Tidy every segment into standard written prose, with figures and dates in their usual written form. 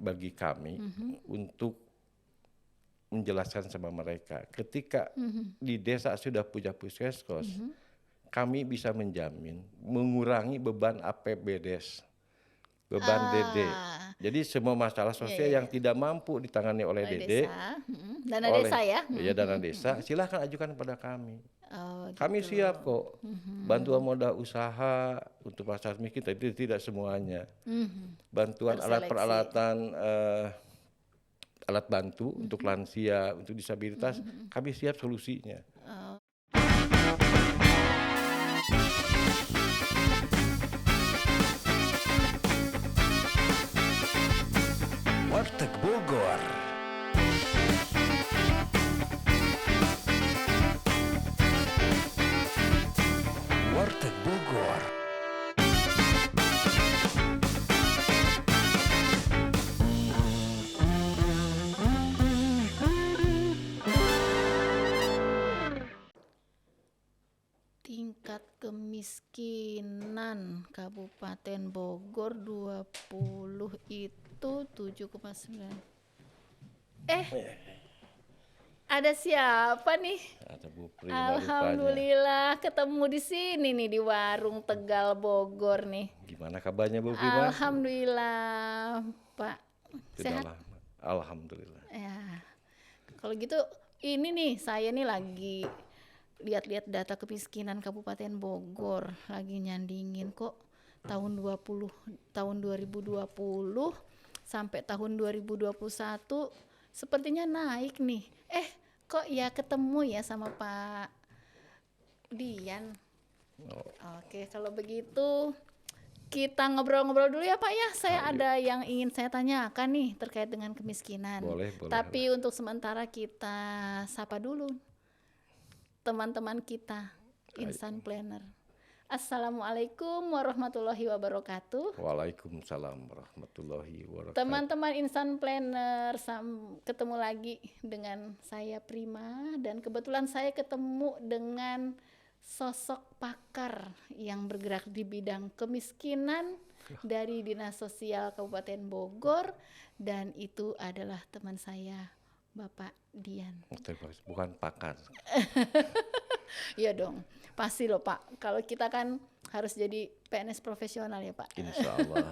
bagi kami untuk menjelaskan sama mereka. Ketika di desa sudah punya puskesmas, kami bisa menjamin mengurangi beban APBDes, beban DD. Ah, Jadi semua masalah iya, sosial iya, yang iya. tidak mampu ditangani oleh Oleh DD, desa, dana oleh desa ya. dana desa, silahkan ajukan pada kami. Oh Kami gitu. siap kok. Bantuan modal usaha untuk masyarakat miskin, tapi tidak semuanya. Bantuan alat Terseleksi. peralatan, alat bantu untuk lansia, untuk disabilitas, kami siap solusinya. Warteg Bogor. Warteg Bogor. Tingkat kemiskinan Kabupaten Bogor 20 itu 7,9. Ada siapa nih? Ada Bu Prima rupanya. Alhamdulillah ketemu di sini nih di warung Tegal Bogor nih. Gimana kabarnya Bu Prima? Alhamdulillah, Pak. Sudah Sehat? lama. Alhamdulillah. Ya. Kalau gitu ini nih saya nih lagi lihat-lihat data kemiskinan Kabupaten Bogor, lagi nyandingin kok tahun 2020 sampai tahun 2021 sepertinya naik nih. Kok ya ketemu ya sama Pak Dian. Oke, kalau begitu kita ngobrol-ngobrol dulu ya Pak ya. Saya ada yang ingin saya tanyakan nih terkait dengan kemiskinan. Boleh. Tapi untuk sementara kita sapa dulu teman-teman kita, Insan Planner. Assalamualaikum warahmatullahi wabarakatuh. Waalaikumsalam warahmatullahi wabarakatuh. Teman-teman Insan Planner, ketemu lagi dengan saya Prima, dan kebetulan saya ketemu dengan sosok pakar yang bergerak di bidang kemiskinan dari Dinas Sosial Kabupaten Bogor, dan itu adalah teman saya Bapak Dian. Bukan pakar. Iya dong, pasti loh Pak. Kalau kita kan harus jadi PNS profesional ya Pak. Insya Allah.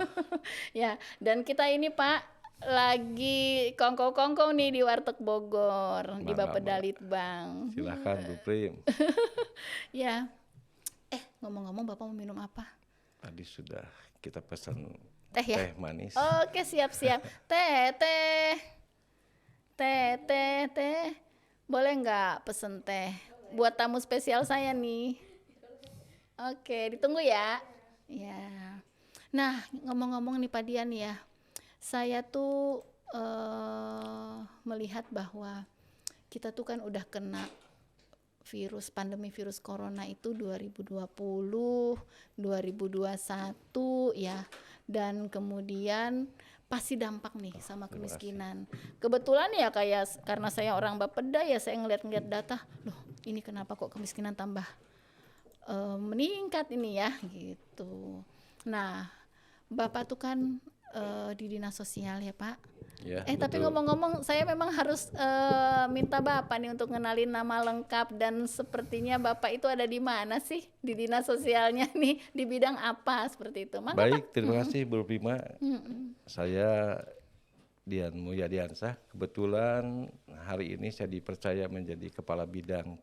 Ya, dan kita ini Pak lagi kongko-kongko nih di Warteg Bogor, di Bapeda Litbang. Silahkan Bu Prim. Ya, ngomong-ngomong Bapak mau minum apa? Tadi sudah kita pesan Teh ya? teh manis. Oke, siap-siap. Teh. Boleh nggak pesen teh? Buat tamu spesial saya nih. Oke, ditunggu ya. Ya. Nah, ngomong-ngomong nih Pak Dian ya, saya tuh melihat bahwa kita tuh kan udah kena pandemi virus corona itu 2020, 2021 ya, dan kemudian pasti dampak nih sama kemiskinan. Kebetulan ya karena saya orang Bapeda ya, saya ngeliat data, loh ini kenapa kok kemiskinan tambah meningkat ini ya gitu. Nah, Bapak tuh kan di Dinas Sosial ya Pak. Ya, Tapi ngomong-ngomong saya memang harus minta Bapak nih untuk ngenalin nama lengkap, dan sepertinya Bapak itu ada di mana sih di Dinas Sosialnya nih, di bidang apa seperti itu. Maka, baik, Pak. terima kasih Bu Prima. Saya Dian Mulyadiansah. Kebetulan hari ini saya dipercaya menjadi Kepala Bidang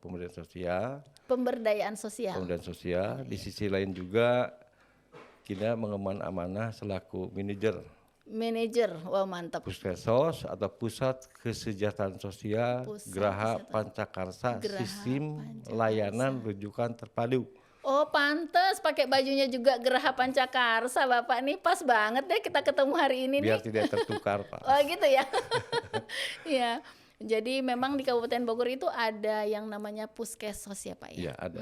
Pemberdayaan Sosial. Di sisi lain juga kita mengemban amanah selaku Manajer, wah mantap. Puskesmas atau Pusat Kesejahteraan Sosial Geraha Pancakarsa, Sistem Layanan Rujukan Terpadu. Oh pantes pakai bajunya juga Geraha Pancakarsa Bapak nih, pas banget deh kita ketemu hari ini biar nih. tidak tertukar Pak. Oh gitu ya. Ya, jadi memang di Kabupaten Bogor itu ada yang namanya Puskesmas ya Pak ya? Iya ada.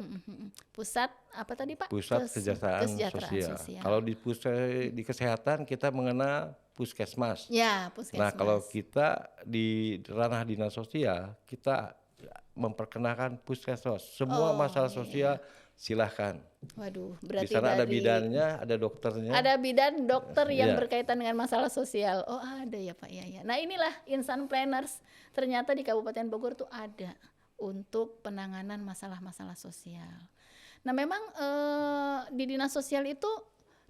Pusat apa tadi Pak? Pusat Kesejahteraan Sosial. Kalau di kesehatan kita mengenal Puskesmas. Ya, Puskesmas. Nah kalau kita di ranah dinas sosial kita memperkenalkan Puskesmas. Semua masalah sosial silahkan. Waduh, Di berarti sana ada dari bidannya, ada dokternya. ada bidan dokter yang Iya. berkaitan dengan masalah sosial. Oh, ada ya Pak, ya. Nah, inilah Insan Planners. Ternyata di Kabupaten Bogor tuh ada untuk penanganan masalah-masalah sosial. Nah, memang di dinas sosial itu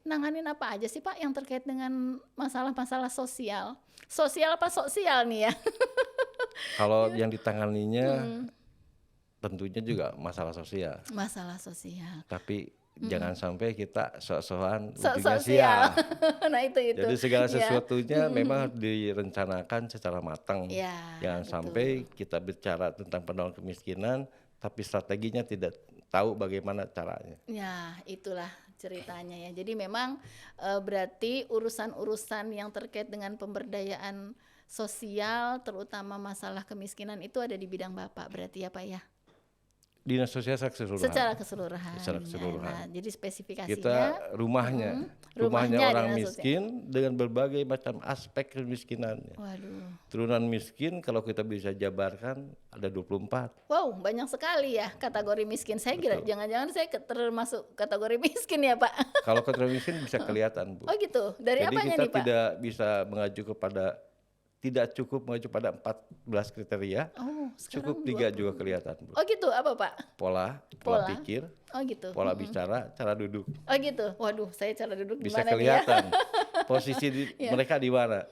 nanganin apa aja sih Pak yang terkait dengan masalah-masalah sosial? Sosial apa sosial nih ya? Kalau yang ditanganinya tentunya juga masalah sosial. Masalah sosial. Tapi jangan sampai kita sok-sokan ujungnya Sosial. sial. Nah, itu. Jadi segala Ya. sesuatunya memang harus direncanakan secara matang. Ya, Jangan betul. sampai kita bicara tentang penanggulangan kemiskinan, tapi strateginya tidak tahu bagaimana caranya. Ya, itulah ceritanya ya. Jadi memang berarti urusan-urusan yang terkait dengan pemberdayaan sosial, terutama masalah kemiskinan itu ada di bidang Bapak berarti ya Pak ya? Dinas sosial secara keseluruhan. Secara keseluruhan. Secara keseluruhan. Nah, jadi spesifikasinya Kita rumahnya rumahnya orang dinas miskin dengan berbagai macam aspek kemiskinannya. waduh. Turunan miskin kalau kita bisa jabarkan ada 24. Wow, banyak sekali ya kategori miskin. Saya kira Betul. jangan-jangan saya termasuk kategori miskin ya Pak. Kalau kategori miskin bisa kelihatan, Bu. Oh gitu. Dari Jadi apanya kita nih Pak? tidak cukup mengacu pada 14 kriteria, Oh, cukup sekarang 3 juga kelihatan, Bu. Oh gitu, apa Pak? Pola Pola. pikir, Oh gitu. pola bicara, cara duduk. Oh gitu. Waduh, saya cara duduk Bisa gimana nih ya? kelihatan posisi mereka di mana.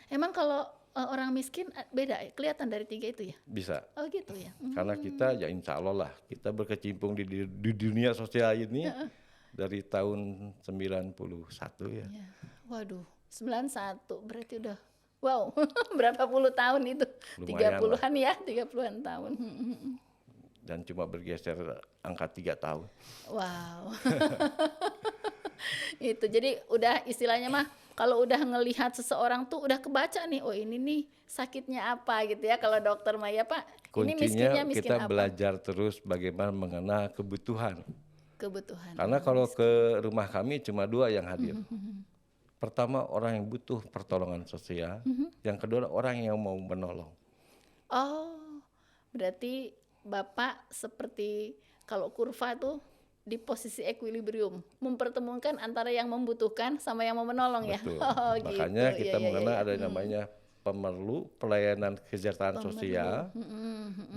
Emang kalau orang miskin beda, kelihatan dari 3 itu ya? Bisa. Oh gitu ya. Karena kita ya insya Allah lah, kita berkecimpung di dunia sosial ini dari tahun 91 ya. Ya. Waduh, 91 berarti udah wow, berapa puluh tahun itu? Lumayan 30-an ya, 30-an tahun. Dan cuma bergeser angka 3 tahun. Wow. Itu jadi udah istilahnya mah kalau udah ngelihat seseorang tuh udah kebaca nih, oh ini nih sakitnya apa gitu ya kalau dokter Maya Pak. Ini miskinnya Kuncinya miskin kita apa? belajar terus bagaimana mengenal kebutuhan. Kebutuhan. Karena kalau ke rumah kami cuma 2 yang hadir. Pertama orang yang butuh pertolongan sosial, yang kedua orang yang mau menolong. Oh, berarti Bapak seperti kalau kurva tuh di posisi equilibrium, mempertemukan antara yang membutuhkan sama yang mau menolong ya. Betul. Oh, Makanya gitu. kita Iya, mengenal iya. ada namanya pemerlu pelayanan kesejahteraan sosial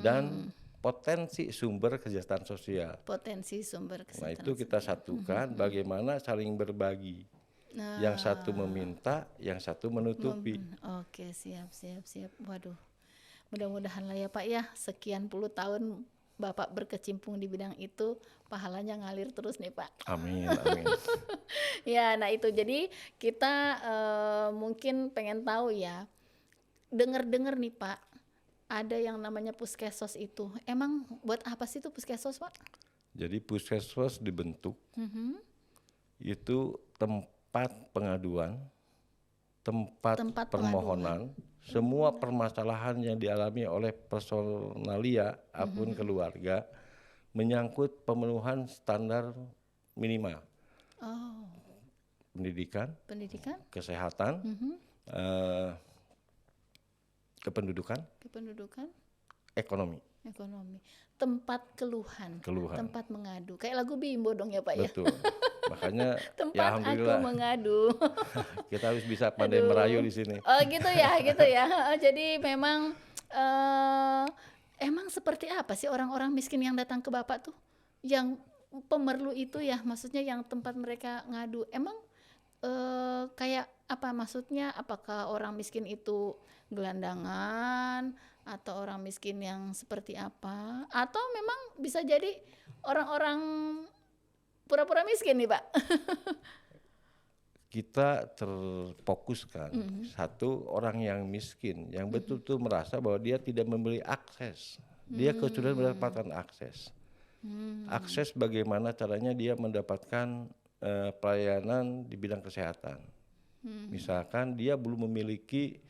dan potensi sumber kesejahteraan sosial. Potensi sumber Nah kesehatan. itu kita satukan bagaimana saling berbagi. Nah, Yang satu meminta, yang satu menutupi. Oke, siap. Waduh, mudah-mudahan lah ya Pak ya, sekian puluh tahun Bapak berkecimpung di bidang itu, pahalanya ngalir terus nih Pak. Amin, amin. Ya, nah itu jadi kita mungkin pengen tahu ya, dengar-dengar nih Pak, ada yang namanya Puskesos itu. Emang buat apa sih itu Puskesos Pak? Jadi puskesmas dibentuk itu tempat pengaduan, tempat Tempat permohonan, semua permasalahan yang dialami oleh personalia apun keluarga menyangkut pemenuhan standar minimal Oh, pendidikan, pendidikan, kesehatan, kependudukan, ekonomi. ekonomi, tempat keluhan, tempat mengadu. Kayak lagu Bimbo dong ya Pak ya. Betul. Makanya ya Tempat aku alhamdulillah mengadu. kita harus bisa pandai merayu di sini. Oh gitu ya. Jadi memang emang seperti apa sih orang-orang miskin yang datang ke Bapak tuh? Yang pemerlu itu ya, maksudnya yang tempat mereka ngadu. Emang kayak apa maksudnya? Apakah orang miskin itu gelandangan atau orang miskin yang seperti apa? Atau memang bisa jadi orang-orang pura-pura miskin nih Pak? Kita terfokuskan satu orang yang miskin yang betul-betul merasa bahwa dia tidak memiliki akses, dia kesulitan mendapatkan akses. Akses bagaimana caranya dia mendapatkan pelayanan di bidang kesehatan. Misalkan dia belum memiliki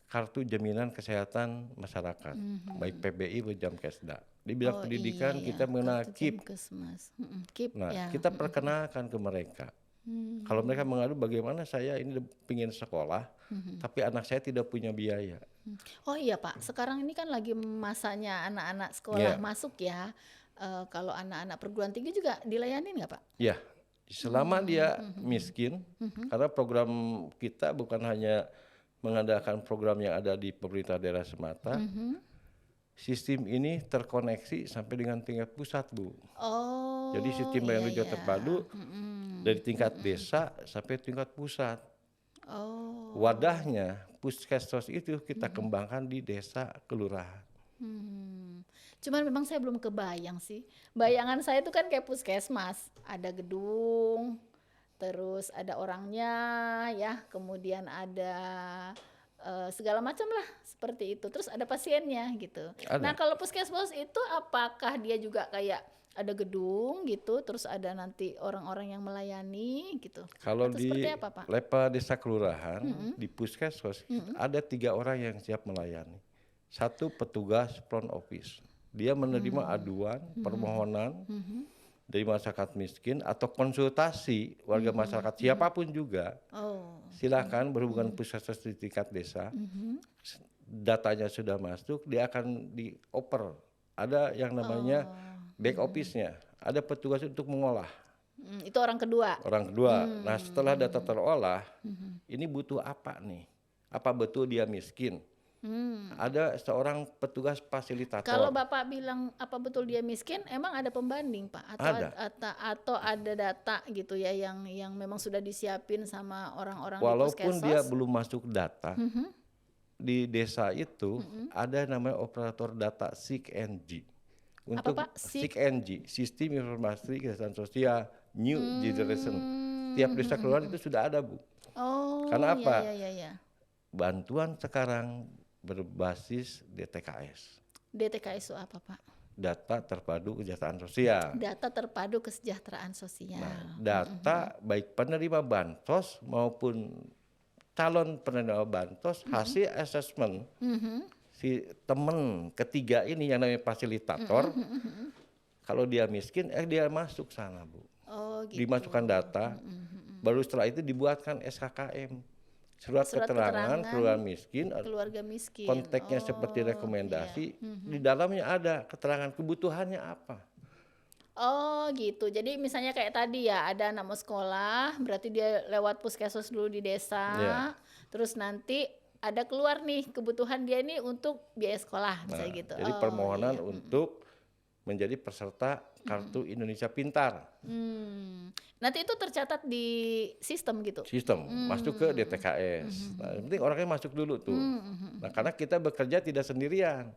kartu jaminan kesehatan masyarakat, baik PBI maupun Jamkesda. Di bidang pendidikan kita mengenal KIP. Nah, kita perkenalkan ke mereka. Kalau mereka mengadu bagaimana saya ini ingin sekolah, tapi anak saya tidak punya biaya. Oh iya Pak, sekarang ini kan lagi masanya anak-anak sekolah masuk ya. kalau anak-anak perguruan tinggi juga dilayani nggak Pak? Ya, selama dia miskin, karena program kita bukan hanya mengandalkan program yang ada di pemerintah daerah semata, sistem ini terkoneksi sampai dengan tingkat pusat, Bu. Oh, Jadi sistem layanan rujukan terpadu dari tingkat desa sampai tingkat pusat. Oh, Wadahnya puskesmas itu kita kembangkan di desa kelurahan. cuman memang saya belum kebayang sih. Bayangan saya itu kan kayak puskesmas, ada gedung, terus ada orangnya, ya, kemudian ada segala macam lah seperti itu. Terus ada pasiennya gitu. Ada. Nah kalau puskesmas itu apakah dia juga kayak ada gedung gitu, terus ada nanti orang-orang yang melayani gitu? Kalau Atau di seperti apa Pak? level desa kelurahan, di puskesmas ada 3 orang yang siap melayani. 1 petugas front office, dia menerima aduan, permohonan dari masyarakat miskin atau konsultasi warga masyarakat siapapun juga. Oh, Silakan berhubungan puskesmas di tingkat desa. Datanya sudah masuk, dia akan dioper. Ada yang namanya back office-nya, ada petugas untuk mengolah. itu orang kedua. Orang kedua. Nah, setelah data terolah, ini butuh apa nih? Apa betul dia miskin? Ada seorang petugas fasilitator. Kalau Bapak bilang apa betul dia miskin, emang ada pembanding Pak? Atau ada data gitu ya yang memang sudah disiapin sama orang-orang di Walaupun dia puskesmas? belum masuk data, di desa itu ada namanya operator data SIG-NG. Untuk Pak? SIG-NG, Sistem Informasi Kesehatan Sosial New Generation. Tiap desa kelurahan itu sudah ada, Bu. Oh, Karena apa? ya. Bantuan sekarang berbasis DTKS, DTKS itu apa Pak? data terpadu kesejahteraan sosial. Data terpadu kesejahteraan sosial. Nah, data baik penerima bansos maupun calon penerima bansos, hasil asesmen si teman ketiga ini yang namanya fasilitator, kalau dia miskin, dia masuk sana, Bu. Oh, gitu. Dimasukkan data, baru setelah itu dibuatkan SKKM. Surat keterangan keluarga miskin. konteksnya seperti rekomendasi, di dalamnya ada keterangan kebutuhannya apa. Oh gitu, jadi misalnya kayak tadi ya, ada anak mau sekolah, berarti dia lewat puskesmas dulu di desa, terus nanti ada keluar nih kebutuhan dia ini untuk biaya sekolah, misalnya gitu. Jadi permohonan untuk menjadi peserta Kartu Indonesia Pintar. Nanti itu tercatat di sistem gitu? Sistem, masuk ke DTKS. Nah, yang penting orangnya masuk dulu tuh. Nah, karena kita bekerja tidak sendirian.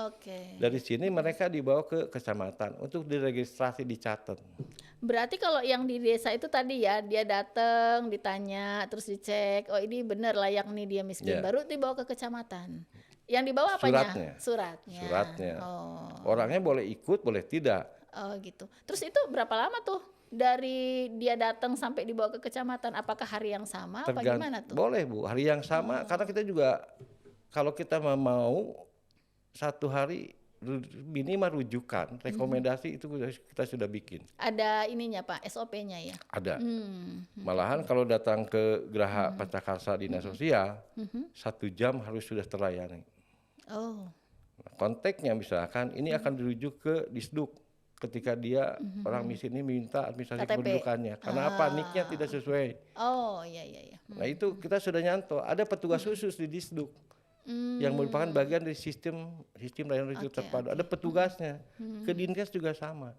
Oke. Dari sini mereka dibawa ke kecamatan untuk diregistrasi, dicatat. Berarti kalau yang di desa itu tadi ya, dia datang, ditanya, terus dicek, oh ini benar layak nih dia miskin, baru dibawa ke kecamatan. Yang dibawa apanya? Suratnya. Oh. Orangnya boleh ikut, boleh tidak. Oh gitu. Terus itu berapa lama tuh dari dia datang sampai dibawa ke kecamatan? Apakah hari yang sama? Apa gimana tuh? Boleh, Bu, hari yang sama. Karena kita juga kalau kita mau 1 hari minimal rujukan, rekomendasi itu kita sudah bikin. Ada ininya Pak, SOP-nya ya? Ada. Malahan kalau datang ke Geraha Pancakarsa Dinas Sosial, 1 jam harus sudah terlayani. Oh. Konteksnya misalkan ini akan dirujuk ke Disduk ketika dia orang miskin ini minta administrasi KTP. kependudukannya. Karena apa? NIK-nya tidak sesuai. Oh iya. Nah itu kita sudah nyanto. Ada petugas khusus di Disduk yang merupakan bagian dari sistem layanan rujukan terpadu. Ada petugasnya. Ke Dinkes juga sama.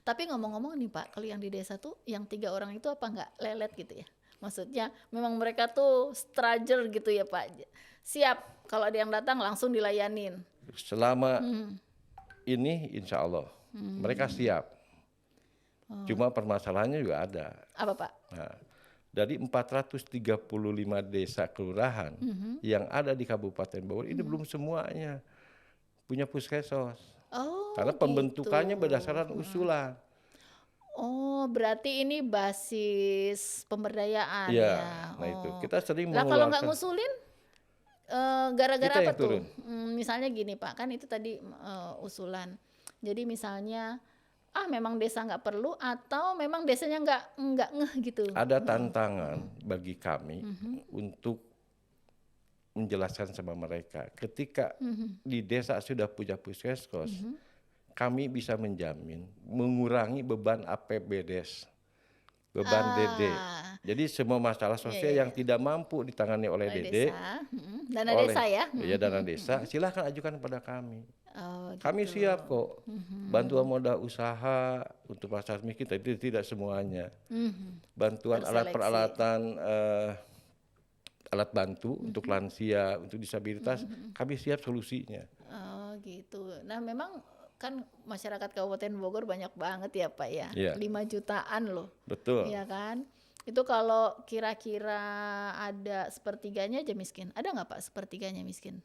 Tapi ngomong-ngomong nih Pak, kalau yang di desa tuh yang 3 orang itu apa nggak lelet gitu ya? Maksudnya memang mereka tuh stranger gitu ya Pak. Siap kalau ada yang datang langsung dilayanin. Selama ini insya Allah mereka siap. Cuma permasalahannya juga ada. Apa Pak? Nah, dari 435 desa kelurahan yang ada di Kabupaten Bogor ini belum semuanya punya puskesmas. Oh, karena pembentukannya gitu. berdasarkan usulan. Oh, berarti ini basis pemberdayaan ya. Nah itu kita sering Lah kalau nggak ngusulin, gara-gara kita apa yang tuh? turun. Misalnya gini Pak, kan itu tadi usulan. Jadi misalnya, memang desa nggak perlu atau memang desanya nggak ngeh gitu. Ada tantangan bagi kami untuk menjelaskan sama mereka. Ketika di desa sudah punya puskesmas, kami bisa menjamin mengurangi beban APBDes, beban DD. Jadi semua masalah sosial yang tidak mampu ditangani oleh DD, desa, dana desa ya. ya dana desa, silahkan ajukan kepada kami. Oh, Kami siap kok bantuan modal usaha untuk masyarakat miskin, tapi tidak semuanya. Bantuan alat peralatan, alat bantu untuk lansia, untuk disabilitas, kami siap solusinya. Oh gitu. Nah memang kan masyarakat Kabupaten Bogor banyak banget ya Pak ya, Iya. 5 jutaan loh, Betul. ya kan? Itu kalau kira-kira ada sepertiganya aja miskin, ada nggak Pak sepertiganya miskin?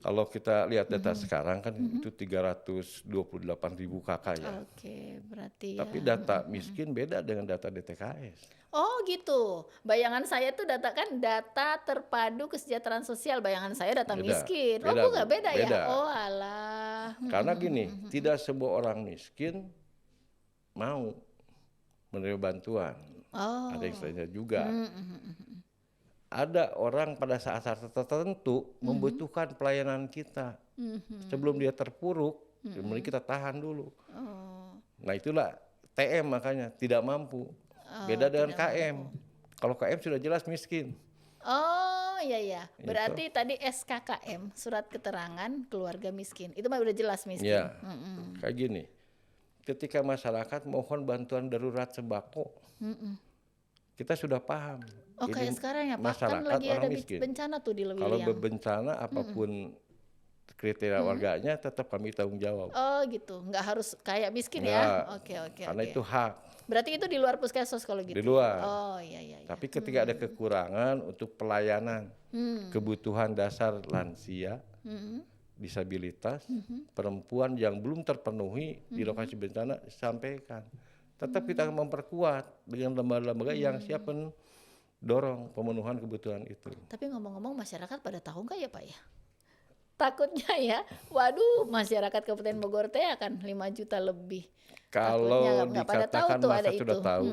Kalau kita lihat data sekarang kan itu 328.000 kakak ya. Oke, berarti ya. Tapi data miskin beda dengan data DTKS. Oh gitu, bayangan saya tuh data terpadu kesejahteraan sosial, bayangan saya data Beda, miskin. beda, Oh nggak Bu. beda Beda. ya? Oh alah. Karena gini, tidak semua orang miskin mau menerima bantuan. Oh. Ada yang lainnya juga. Ada orang pada saat-saat tertentu membutuhkan pelayanan kita. Sebelum dia terpuruk, kemudian kita tahan dulu. Oh. Nah itulah TM makanya tidak mampu. Beda dengan KM. Kalau KM sudah jelas miskin. Oh iya. Berarti tadi SKKM, surat keterangan keluarga miskin. Itu mah udah jelas miskin. Ya, kayak gini. Ketika masyarakat mohon bantuan darurat sembako, kita sudah paham. Oh kayak sekarang ya Pak, kan masyarakat lagi ada orang miskin. bencana tuh di Kalau Lewiliang. bencana apapun kriteria warganya tetap kami tanggung jawab. Oh gitu, nggak harus kayak miskin Nggak, ya? Oke. Karena itu hak Berarti itu di luar puskesmas kalau gitu? di luar. Oh iya. Tapi ketika ada kekurangan untuk pelayanan kebutuhan dasar lansia, disabilitas, perempuan yang belum terpenuhi di lokasi bencana, sampaikan. Tetap kita memperkuat dengan lembaga-lembaga yang siap mendorong pemenuhan kebutuhan itu. Tapi ngomong-ngomong masyarakat pada tahu nggak ya Pak ya? Takutnya ya, waduh masyarakat Kabupaten Bogor teh akan 5 juta lebih. Kalau Takutnya nggak pada tahu dikatakan tuh masa ada sudah itu. tahu,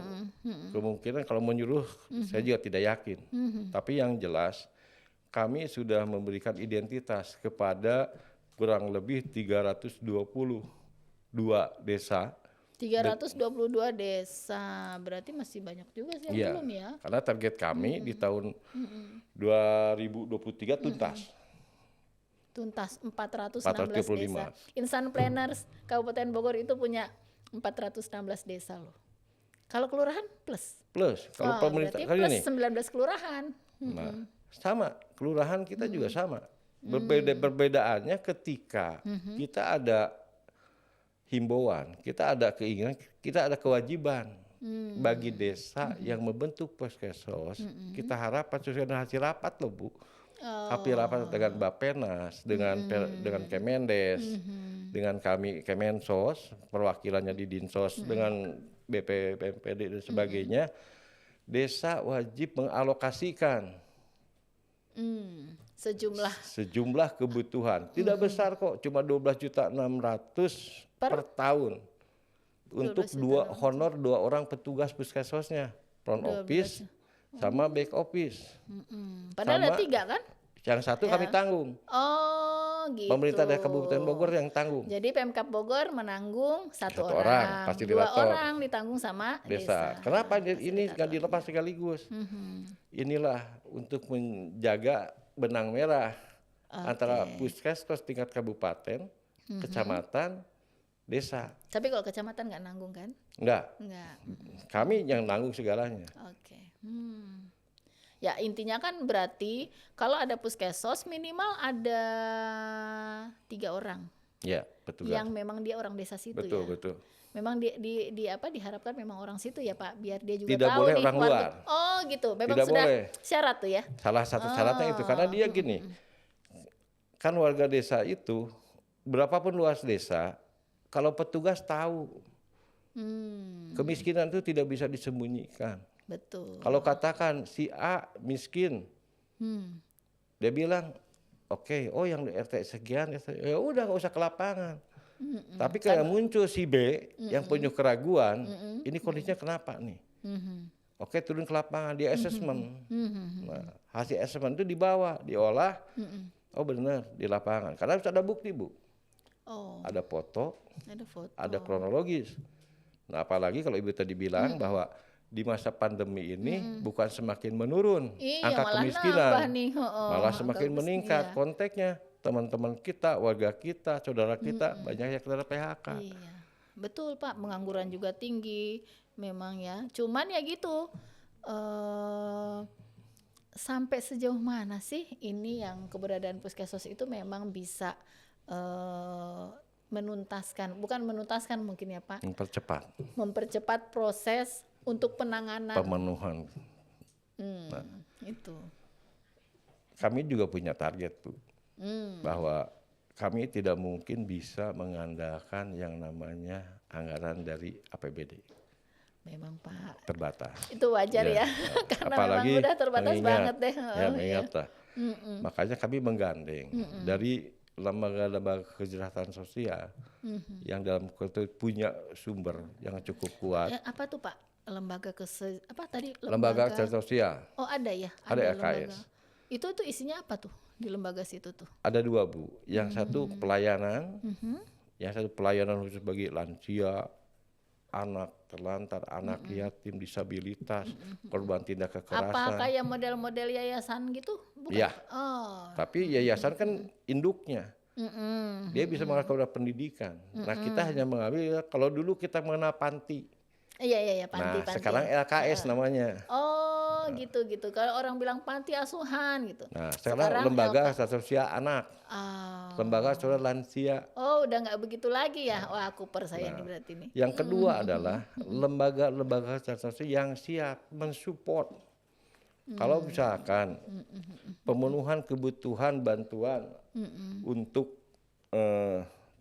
kemungkinan kalau menyuruh saya juga tidak yakin. Tapi yang jelas kami sudah memberikan identitas kepada kurang lebih 322 desa. 322 desa, berarti masih banyak juga sih yang Iya, belum ya. karena target kami di tahun 2023 tuntas. Tuntas 416 435. desa. Insan Planners Kabupaten Bogor itu punya 416 desa loh. Kalau kelurahan plus. Plus, kalau pemerintah berarti kali plus ini. 19 kelurahan. Nah, sama, kelurahan kita juga sama. Perbedaannya ketika kita ada himbauan, kita ada keinginan, kita ada kewajiban bagi desa yang membentuk puskesmas. Kita harapkan sesuai dengan hasil rapat loh Bu. Hasil rapat dengan Bappenas, dengan Kemendes, dengan kami Kemensos, perwakilannya di Dinsos, dengan BPPD dan sebagainya. Desa wajib mengalokasikan sejumlah kebutuhan. Tidak besar kok, cuma 12.600.000 per tahun. Untuk honor 2 orang petugas puskesmasnya, front office sama back office. Padahal ada 3 kan? Yang satu kami tanggung. Oh gitu. Pemerintah dari Kabupaten Bogor yang tanggung. Jadi Pemkab Bogor menanggung satu orang, orang, 2 fasilitator. orang ditanggung sama desa. Kenapa ini nggak dilepas sekaligus? Inilah untuk menjaga benang merah antara puskesmas tingkat kabupaten, kecamatan, desa. Tapi kalau kecamatan nggak nanggung kan? Enggak. Nggak. Kami yang nanggung segalanya. Oke. Ya intinya kan berarti kalau ada puskesmas minimal ada 3 orang. Ya, petugas. Yang memang dia orang desa situ ya. Betul. Memang diharapkan memang orang situ ya Pak, biar dia juga Tidak tahu boleh nih orang luar. Oh gitu. Memang Tidak sudah boleh. syarat tuh ya. Salah satu syaratnya itu karena dia gini. Kan warga desa itu berapapun luas desa, kalau petugas tahu kemiskinan itu tidak bisa disembunyikan. Betul. Kalau katakan si A miskin, dia bilang, oke, oh yang di RT sekian, ya udah nggak usah ke lapangan. Tapi kalau muncul si B yang punya keraguan, ini kondisinya kenapa nih? Oke, turun ke lapangan, dia assessment. Nah, hasil assessment itu dibawa, diolah. Oh benar di lapangan, karena harus ada bukti Bu. Oh, ada foto, ada foto. ada kronologis. Nah, apalagi kalau Ibu tadi bilang bahwa di masa pandemi ini bukan semakin menurun Iya, angka malah kemiskinan, nambah nih. malah semakin meningkat Iya. konteksnya. Teman-teman kita, warga kita, saudara kita banyak yang kena PHK. Iya, betul Pak. Pengangguran juga tinggi, memang ya. Cuman ya gitu. Sampai sejauh mana sih ini yang keberadaan puskesmas itu memang bisa bukan menuntaskan mungkin ya Pak, mempercepat proses untuk penanganan. Pemenuhan. Itu. Kami juga punya target Bu, bahwa kami tidak mungkin bisa mengandalkan yang namanya anggaran dari APBD. Memang Pak. Terbatas. Itu wajar ya, karena apalagi memang udah terbatas banget deh. Mengingat lah. Makanya kami menggandeng dari lembaga-lembaga kesejahteraan sosial yang dalam punya sumber yang cukup kuat. Apa tuh Pak? Lembaga Lembaga kesejahteraan sosial. Oh ada ya? Ada lembaga. LKS. Itu tuh isinya apa tuh di lembaga situ tuh? Ada 2 Bu. Yang satu pelayanan, yang satu pelayanan khusus bagi lansia, anak terlantar, anak yatim, disabilitas, korban tindak kekerasan. Apa kayak model-model yayasan gitu? Bukan? Iya. Oh. Tapi yayasan kan induknya. Dia bisa mengatur pendidikan. Nah kita hanya mengambil, kalau dulu kita mengenal panti. Iya, panti. Nah sekarang LKS namanya. Oh gitu. Kalau orang bilang panti asuhan gitu. Nah sekarang lembaga sosial anak, lembaga sosial lansia. Oh udah nggak begitu lagi ya? Wah aku percaya nih berarti nih. Yang kedua adalah lembaga sosial yang siap mensupport. Kalau misalkan pemenuhan kebutuhan bantuan untuk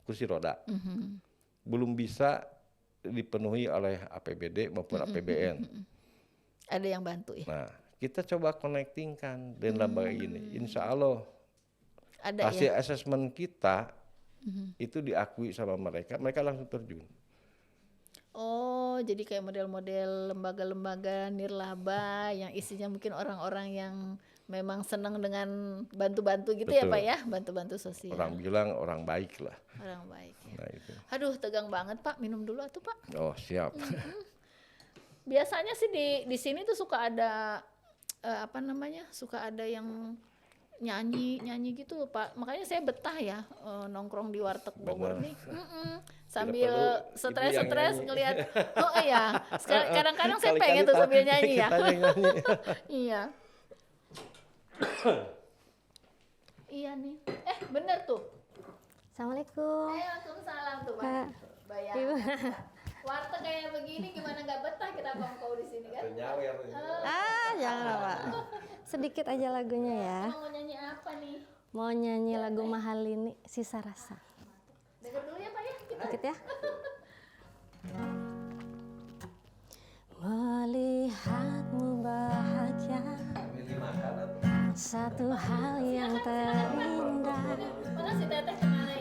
kursi roda belum bisa dipenuhi oleh APBD maupun APBN. Ada yang bantu ya? Nah, kita coba connectingkan dengan lembaga ini. Insya Allah Ada hasil ya? asesmen kita itu diakui sama mereka langsung terjun. Oh, jadi kayak model-model lembaga-lembaga nirlaba yang isinya mungkin orang-orang yang memang senang dengan bantu-bantu gitu. Betul. Ya Pak ya, bantu-bantu sosial. Orang bilang orang baik lah. Orang baik ya. Nah, itu. Aduh tegang banget Pak, minum dulu atuh Pak. Oh siap. Biasanya sih di sini tuh suka ada suka ada yang nyanyi gitu Pak. Makanya saya betah ya nongkrong di warteg Bogor nih. Sambil stres ngelihat. Oh iya, kadang-kadang saya pengen tuh sambil nyanyi ya. Iya. Iya nih. Bener tuh. Assalamualaikum. Waalaikumsalam tuh Pak. Bayar. Warteg kayak begini gimana nggak betah kita kongkow di sini kan? Jangan Pak. Sedikit aja lagunya ya. Mau nyanyi apa nih? Mau nyanyi lagu Mahalini, Sisa Rasa. Dengar dulu ya Pak ya. Sedikit ya. Melihatmu bahagia, satu hal yang terindah,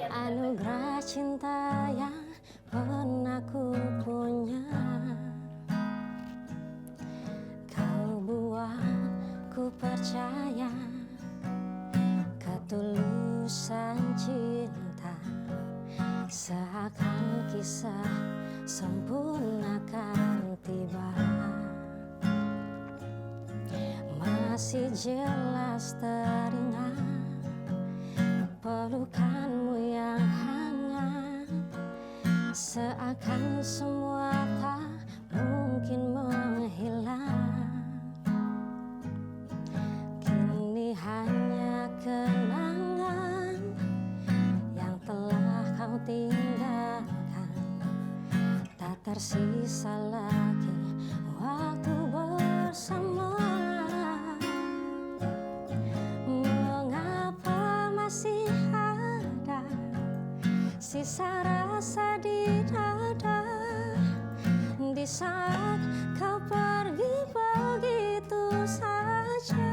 anugerah cinta yang pernah ku punya. Kau buat ku percaya ketulusan cinta, seakan kisah sempurna kan tiba. Masih jelas teringat pelukanmu yang hangat, seakan semua tak mungkin menghilang. Kini hanya kenangan yang telah kau tinggalkan, tak tersisa lagi waktu bersama. Mengapa masih ada sisa rasa di dada, di saat kau pergi begitu saja?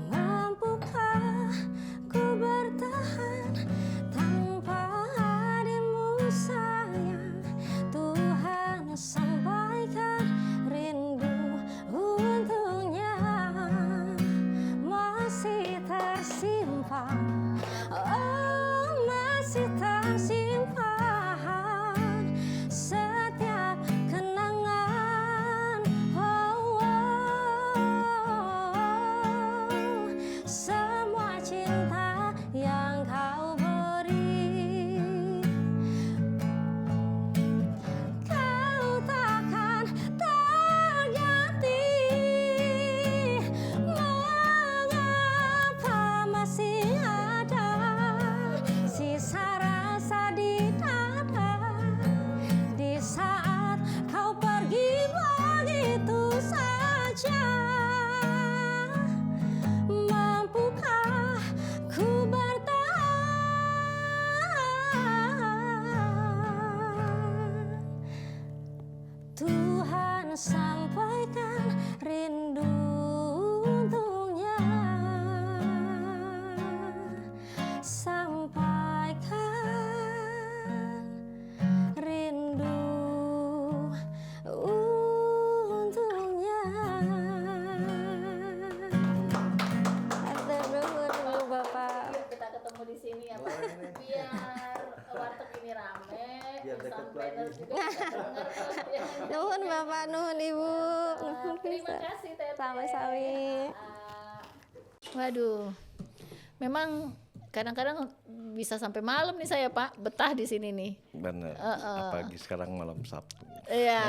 Mampukah ku bertahan tanpa hadirmu sayang? Tuhan sampaikan rindu untuknya masih tersimpan. Oh Nuhun Bapak, nuhun Ibu, nuhun Terima pisan. kasih Teteh. Sama-sami. Waduh, memang kadang-kadang bisa sampai malam nih saya Pak betah di sini nih. Benar. Apalagi sekarang malam Sabtu. Iya,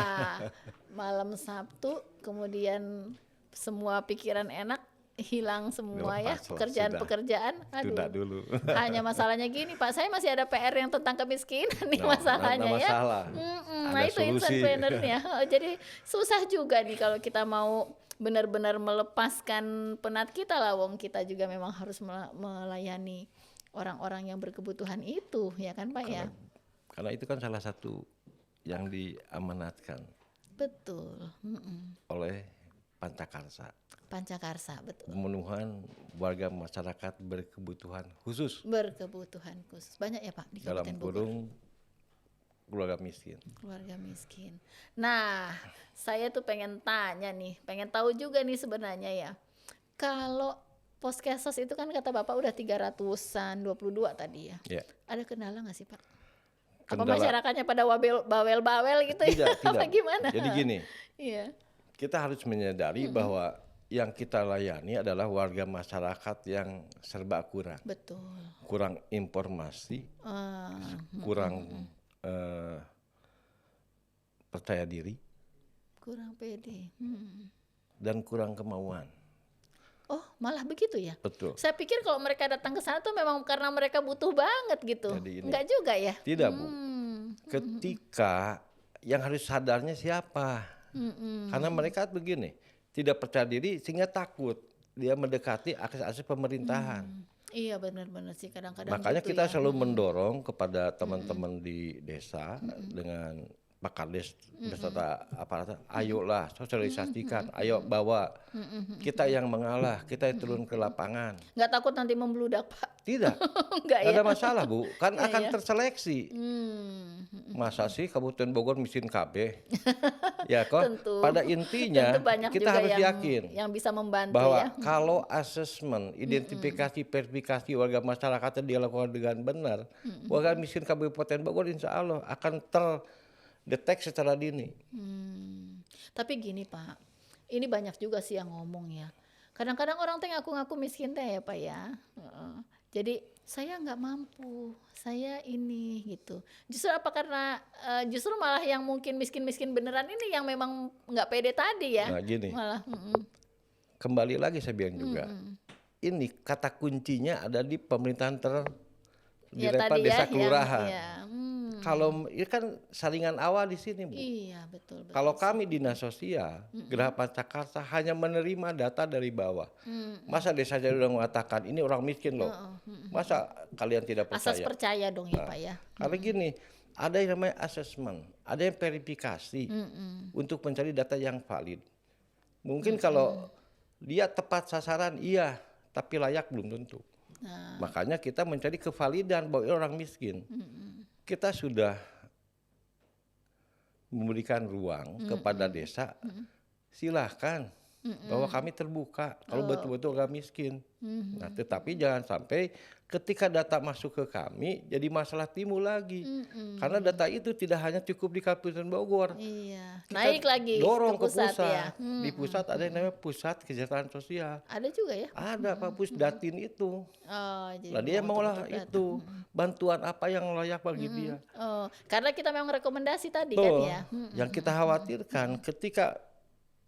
malam Sabtu, kemudian semua pikiran enak hilang semua ya, Lepas lah, pekerjaan-pekerjaan. Tunda dulu. Hanya masalahnya gini Pak, saya masih ada PR yang tentang kemiskinan nih Nah, masalahnya nggak ya. masalah. Nah Ada itu solusi. entrepreneurnya. Jadi susah juga nih kalau kita mau benar-benar melepaskan penat kita lah, wong kita juga memang harus melayani orang-orang yang berkebutuhan itu, ya kan Pak ya? Karena itu kan salah satu yang diamanatkan Betul. oleh Pancakarsa. Pancakarsa, betul. Pemenuhan warga masyarakat berkebutuhan khusus Berkebutuhan khusus. Banyak ya Pak di dalam Kabupaten Bogor? kurung keluarga miskin. Keluarga miskin. Nah, saya tuh pengen tanya nih, pengen tahu juga nih sebenarnya ya. Kalau Poskesos itu kan kata Bapak udah 300-an, 22 tadi ya. Ya. Ada kendala nggak sih Pak? Apa Kendala- masyarakatnya pada bawel-bawel gitu ya? Tidak, Apa tidak. gimana? Jadi gini, Iya. kita harus menyadari bahwa yang kita layani adalah warga masyarakat yang serba kurang. Betul. Kurang informasi, kurang percaya diri, Kurang pede. dan kurang kemauan. Oh, malah begitu ya? Betul. Saya pikir kalau mereka datang ke sana tuh memang karena mereka butuh banget gitu. Jadi ini- Enggak juga ya? Tidak, Bu. Ketika yang harus sadarnya siapa? Karena mereka begini, tidak percaya diri sehingga takut dia mendekati akses-akses pemerintahan. Iya benar-benar sih kadang-kadang Makanya gitu kita ya. selalu mendorong kepada teman-teman di desa dengan Pak Kades beserta aparat, ayolah sosialisasikan, ayo bawa. Kita yang mengalah, kita yang turun ke lapangan. Nggak takut nanti membludak Pak? Tidak, Nggak nggak ya? ada masalah Bu, kan Iya, akan ya. terseleksi. Masa sih Kabupaten Bogor miskin KB? Ya kok, Tentu. pada intinya Tentu banyak kita juga harus yang yakin yang bisa membantu bahwa ya. kalau asesmen, identifikasi, verifikasi warga masyarakatnya dilakukan dengan benar, warga miskin Kabupaten Bogor insya Allah akan terdeteksi secara dini. Tapi gini Pak, ini banyak juga sih yang ngomong ya. Kadang-kadang orang teh ngaku-ngaku miskin teh ya Pak ya. Heeh. Jadi saya nggak mampu, saya ini gitu. Justru apa karena justru malah yang mungkin miskin-miskin beneran ini yang memang nggak pede tadi ya. Nah gini, Malah. kembali lagi saya bilang juga, ini kata kuncinya ada di pemerintahan di Ya level tadi desa ya, kelurahan. yang, Kalau ini kan saringan awal di sini, Bu. iya betul. Kalau kami dinas sosial, Geraha Pancakarsa hanya menerima data dari bawah. Masa desa jadi udah mengatakan ini orang miskin loh. Masa kalian tidak Asas percaya? percaya dong ya Pak ya. Karena gini, ada yang namanya assessment, ada yang verifikasi untuk mencari data yang valid. Mungkin kalau dia tepat sasaran, iya, tapi layak belum tentu. Makanya kita mencari kevalidan bahwa ini orang miskin. Kita sudah memberikan ruang kepada desa, silahkan bahwa kami terbuka kalau betul-betul orang miskin. Nah, tetapi jangan sampai ketika data masuk ke kami jadi masalah timbul lagi. Karena data itu tidak hanya cukup di Kabupaten Bogor. Iya. Kita Naik lagi dorong ke pusat. ya. Di pusat ada yang namanya pusat kesejahteraan sosial. Ada juga ya. Ada Pak Pusdatin itu. Oh, jadi Lah dia memang maulah betul-betul itu bantuan apa yang layak bagi dia. Oh, karena kita memang rekomendasi tadi Betul. kan ya. Yang kita khawatirkan ketika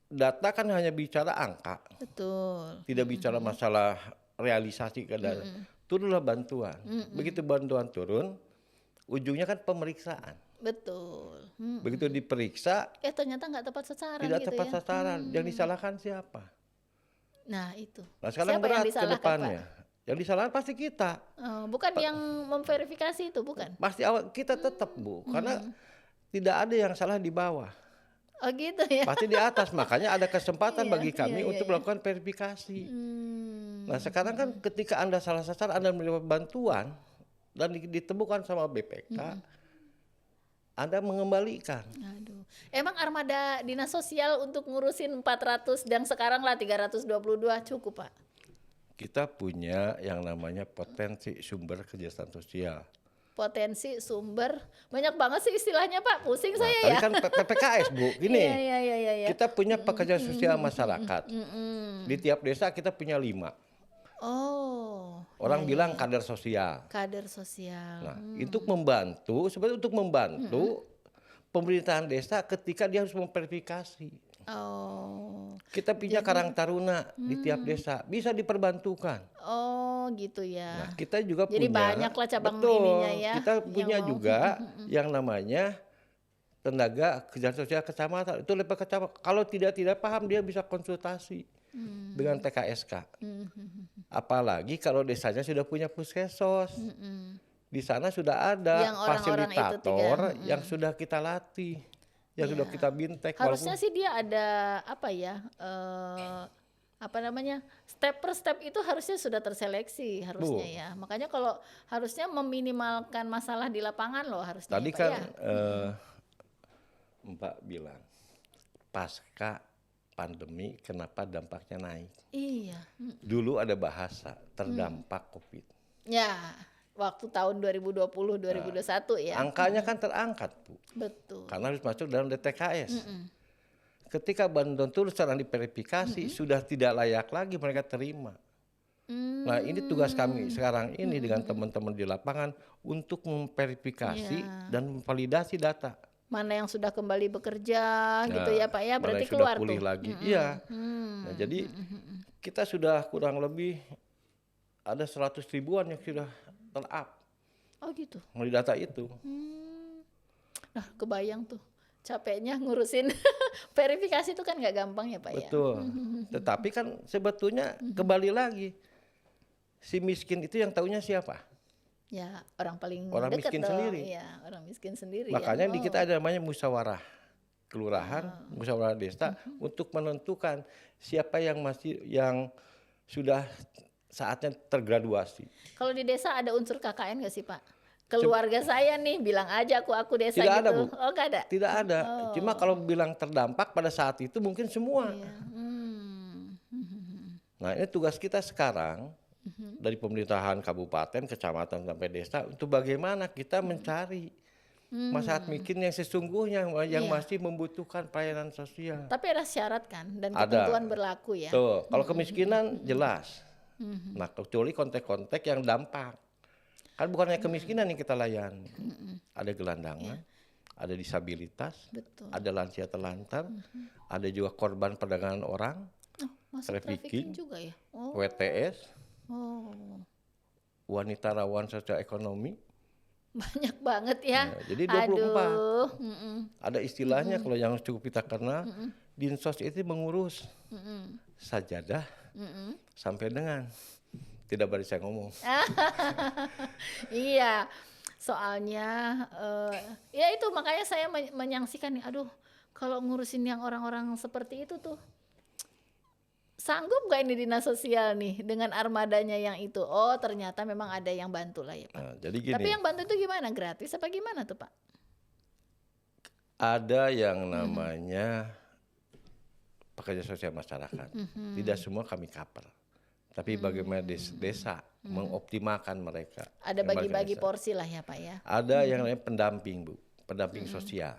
data kan hanya bicara angka, Betul. tidak bicara masalah realisasi ke daerah. Turunlah bantuan. Begitu bantuan turun, ujungnya kan pemeriksaan. Betul. Begitu diperiksa Ternyata nggak tepat sasaran tidak gitu tepat ya. sasaran. Yang disalahkan siapa? Nah, itu. Nah sekarang Siapa yang berat ke disalahkan, depannya. Yang disalahkan pasti kita. Bukan yang memverifikasi itu, bukan. Pasti awal kita tetap Bu, karena tidak ada yang salah di bawah. Oh, gitu ya. Pasti di atas, makanya ada kesempatan Iya, bagi kami iya, untuk iya. melakukan verifikasi. Nah sekarang kan ketika Anda salah sasaran, Anda menerima bantuan dan ditemukan sama BPK, Anda mengembalikan. Aduh. Emang armada dinas sosial untuk ngurusin 400 dan sekarang lah 322 cukup, Pak? Kita punya yang namanya potensi sumber kesejahteraan sosial. potensi, sumber, banyak banget sih istilahnya Pak, pusing Nah, saya tadi ya. kan PPKS Bu, gini. Iya. Kita punya pekerja sosial masyarakat. Di tiap desa kita punya 5. Oh, Orang iya, bilang iya. kader sosial. Kader sosial. Nah, sebenarnya untuk membantu pemerintahan desa ketika dia harus memverifikasi. Oh, Kita punya Karang Taruna di tiap desa, bisa diperbantukan. oh gitu ya. Nah, kita juga Jadi punya, banyak lah cabang betul, ininya ya, kita yang punya mau. juga yang namanya tenaga kerja sosial kecamatan. Itu level kecamatan. Kalau tidak paham dia bisa konsultasi dengan TKSK. Apalagi kalau desanya sudah punya puskesos. Di sana sudah ada Yang orang-orang itu fasilitator yang sudah kita latih, yang sudah kita bintek. Harusnya sih dia ada apa ya? Apa namanya, step per step itu harusnya sudah terseleksi harusnya Bu. ya. Makanya kalau harusnya meminimalkan masalah di lapangan loh harusnya. Tadi ya, Pak, kan ya. Mbak bilang pasca pandemi kenapa dampaknya naik. Iya. Dulu ada bahasa terdampak COVID. Ya, waktu tahun 2020 2021 ya. Angkanya kan terangkat Bu, Betul. karena harus masuk dalam DTKS. Ketika bantuan tulus sekarang diverifikasi sudah tidak layak lagi mereka terima. Nah ini tugas kami sekarang ini dengan teman-teman di lapangan untuk memverifikasi dan memvalidasi data. Mana yang sudah kembali bekerja gitu Nah, ya Pak ya, mana berarti yang sudah keluar pulih tuh. lagi. Iya. Nah, jadi kita sudah kurang lebih ada 100 ribuan yang sudah ter-up Oh gitu. melalui data itu. Nah kebayang tuh capeknya ngurusin verifikasi itu kan nggak gampang ya Pak ya. Betul. Tetapi kan sebetulnya kembali lagi si miskin itu yang taunya siapa? Ya orang paling Orang dekat miskin dong. sendiri. Iya, orang miskin sendiri. Makanya ya. di kita ada namanya musyawarah kelurahan, musyawarah desa untuk menentukan siapa yang sudah saatnya tergraduasi. Kalau di desa ada unsur KKN nggak sih Pak? Keluarga saya nih bilang aja aku desa Tidak gitu. ada, Bu. Oh nggak ada. Tidak ada. Cuma kalau bilang terdampak pada saat itu mungkin semua. Iya. Nah ini tugas kita sekarang dari pemerintahan kabupaten, kecamatan sampai desa untuk bagaimana kita mencari masyarakat miskin yang sesungguhnya yang masih membutuhkan pelayanan sosial. Tapi ada syarat kan dan Ada. ketentuan berlaku ya. Tuh, kalau kemiskinan jelas. Nah kecuali kontek-kontek yang dampak. Kan bukan hanya kemiskinan yang kita layani. Ada gelandangan, ada disabilitas, Betul. ada lansia terlantar, ada juga korban perdagangan orang, Oh, masuk trafficking juga ya. Oh. WTS, Oh. wanita rawan sosial ekonomi. Banyak banget ya. Nah, jadi 24. Aduh. Ada istilahnya kalau yang cukup kita kenal, Dinsos itu mengurus sajadah sampai dengan tidak boleh saya ngomong. Iya. Soalnya ya itu makanya saya menyaksikan nih, aduh, kalau ngurusin yang orang-orang seperti itu tuh sanggup gak ini dinas sosial nih dengan armadanya yang itu? Oh, ternyata memang ada yang bantu lah ya, Pak. Nah, jadi gini, Tapi yang bantu itu gimana? Gratis apa gimana tuh, Pak? ada yang namanya pekerja sosial masyarakat. Tidak semua kami cover. Tapi bagaimana desa mengoptimalkan mereka. Ada yang bagi bagi-bagi desa. porsi lah ya, Pak ya. Ada yang namanya pendamping, Bu. Pendamping sosial.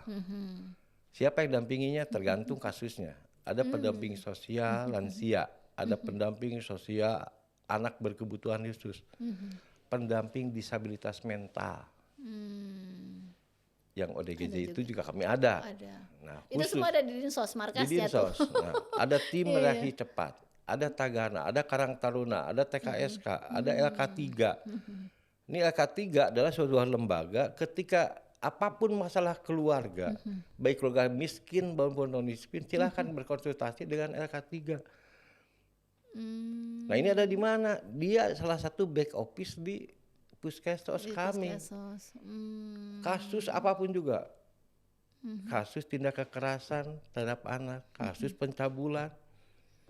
Siapa yang dampinginya tergantung kasusnya. Ada pendamping sosial lansia, ada pendamping sosial anak berkebutuhan khusus, pendamping disabilitas mental. Yang ODGJ itu juga kami ada. Ada. Nah, Itu khusus semua ada di Dinsos di markasnya Dinsos. tuh. Nah, ada tim reaksi cepat, ada Tagana, ada Karang Taruna, ada TKSK, ada LK3. Ini LK3 adalah sebuah lembaga ketika apapun masalah keluarga, baik keluarga miskin maupun non miskin, silahkan berkonsultasi dengan LK3. Nah ini ada di mana? Dia salah satu back office di puskesmas Di kami. puskesmas. Kasus apapun juga, kasus tindak kekerasan terhadap anak, kasus pencabulan,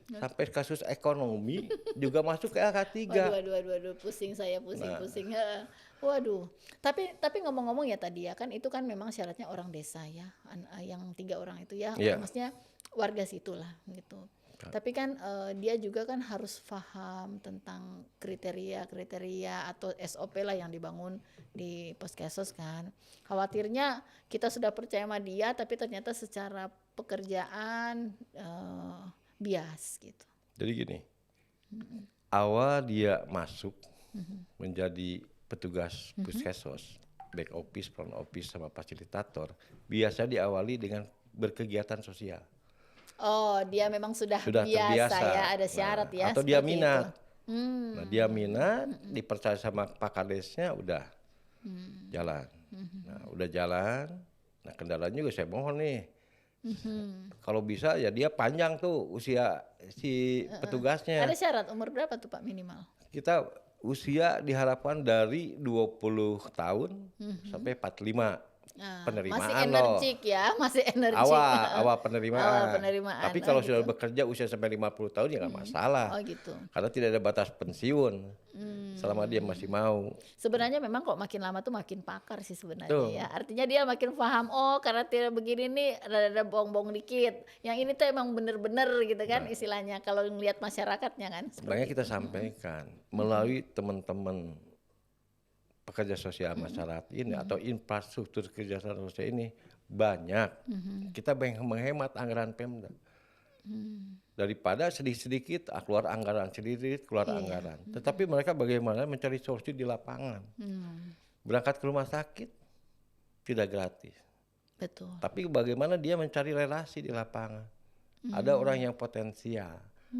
sampai kasus ekonomi juga masuk ke LK3. Waduh, pusing saya, pusing. Waduh, tapi ngomong-ngomong ya tadi ya kan itu kan memang syaratnya orang desa ya, yang 3 orang itu ya, Iya. maksudnya warga situ lah gitu. Tapi kan dia juga kan harus paham tentang kriteria atau SOP lah yang dibangun di Puskesmas kan. Khawatirnya kita sudah percaya sama dia, tapi ternyata secara pekerjaan bias gitu. Jadi gini, awal dia masuk menjadi petugas Puskesmas, back office, front office sama fasilitator, biasa diawali dengan berkegiatan sosial. Oh, dia memang sudah biasa terbiasa ya, ada syarat ya. Atau dia seperti minat. itu. Nah, dia minat, dipercaya sama Pak Kadesnya, udah jalan. Nah, udah jalan. Nah, kendalanya juga saya mohon nih, kalau bisa ya dia panjang tuh usia si petugasnya. Ada syarat umur berapa tuh Pak minimal? Kita usia diharapkan dari 20 tahun sampai 45. Penerimaan masih energik ya, masih energik. Awal penerimaan. Awal penerimaan. Tapi kalau gitu. sudah bekerja usia sampai 50 tahun ya nggak masalah. Oh gitu. Karena tidak ada batas pensiun. Selama dia masih mau. Sebenarnya memang kok makin lama tuh makin pakar sih sebenarnya Tuh. ya. Artinya dia makin paham, oh karena tidak begini nih ada bong-bong dikit. Yang ini tuh emang bener-bener gitu kan istilahnya kalau ngelihat masyarakatnya kan. Sebenarnya kita sampaikan melalui teman-teman pekerja sosial masyarakat ini atau infrastruktur kerja sosial ini banyak. Kita menghemat anggaran Pemda. Daripada sedikit-sedikit keluar anggaran, sedikit keluar anggaran. Tetapi mereka bagaimana mencari solusi di lapangan. Berangkat ke rumah sakit tidak gratis. Betul. Tapi bagaimana dia mencari relasi di lapangan. Ada orang yang potensial,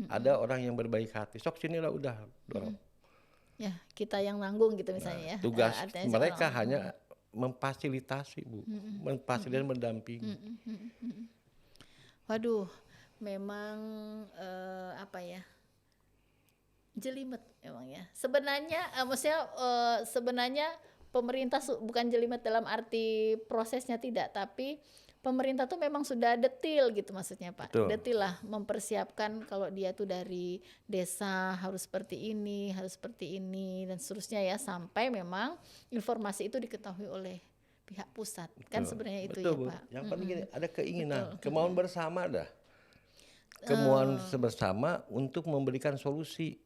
ada orang yang berbaik hati. Sok sinilah udah. Ya, kita yang nanggung gitu misalnya ya. Tugas Artinya mereka seorang- hanya memfasilitasi, Bu. Memfasilitasi dan mendampingi. Waduh, memang apa ya? Jelimet emang ya. Sebenarnya maksudnya sebenarnya pemerintah bukan jelimet dalam arti prosesnya tidak, tapi pemerintah tuh memang sudah detil gitu maksudnya Pak. Betul. Detil lah mempersiapkan kalau dia tuh dari desa harus seperti ini dan seterusnya ya sampai memang informasi itu diketahui oleh pihak pusat. Kan sebenarnya itu Betul, ya Bu. Pak. Yang penting gini, ada keinginan, kemauan bersama dah. Kemauan bersama untuk memberikan solusi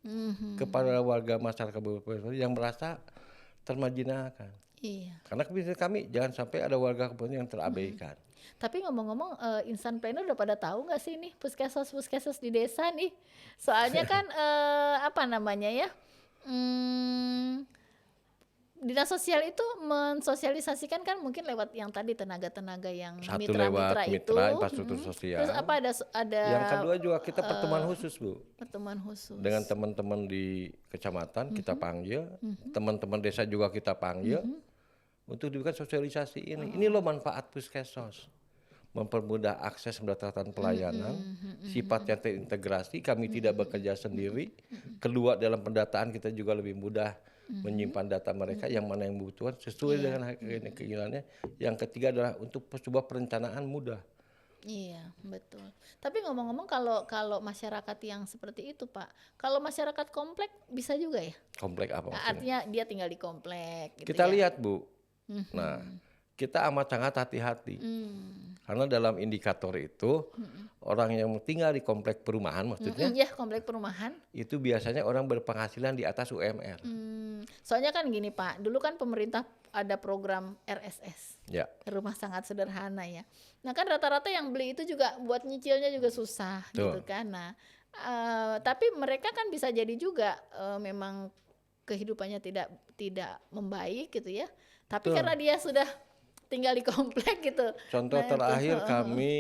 kepada warga masyarakat Kabupaten yang merasa termarginalkan. Iya. Karena kebiasaan kami jangan sampai ada warga Kabupaten yang terabaikan. Tapi ngomong-ngomong insan planner udah pada tahu nggak sih nih puskesmas di desa nih? Soalnya kan apa namanya ya? Dinas sosial itu mensosialisasikan kan mungkin lewat yang tadi tenaga-tenaga yang Satu lewat mitra-mitra itu. mitra infrastruktur sosial. Terus apa ada Yang kedua juga kita pertemuan khusus, Bu. pertemuan khusus. Dengan teman-teman di kecamatan kita panggil, teman-teman desa juga kita panggil untuk diberikan sosialisasi ini. Ini loh manfaat puskesmas. Mempermudah akses pendapatan pelayanan, sifatnya terintegrasi, kami tidak bekerja sendiri. Kedua dalam pendataan kita juga lebih mudah menyimpan data mereka yang mana yang membutuhkan sesuai dengan keinginannya. Yang ketiga adalah untuk sebuah perencanaan mudah. Iya, betul. Tapi ngomong-ngomong kalau masyarakat yang seperti itu, Pak, kalau masyarakat komplek bisa juga ya? Komplek apa maksudnya? Artinya dia tinggal di komplek gitu Kita ya? lihat, Bu. Nah, kita amat sangat hati-hati. Karena dalam indikator itu orang yang tinggal di komplek perumahan maksudnya Ya, komplek perumahan. itu biasanya orang berpenghasilan di atas UMR. Soalnya kan gini Pak, dulu kan pemerintah ada program RSS, Ya. rumah sangat sederhana ya. Nah kan rata-rata yang beli itu juga buat nyicilnya juga susah gitu kan. Nah tapi mereka kan bisa jadi juga memang kehidupannya tidak membaik gitu ya. Tapi Betul. karena dia sudah tinggal di komplek gitu. Contoh Nah, terakhir itu, kami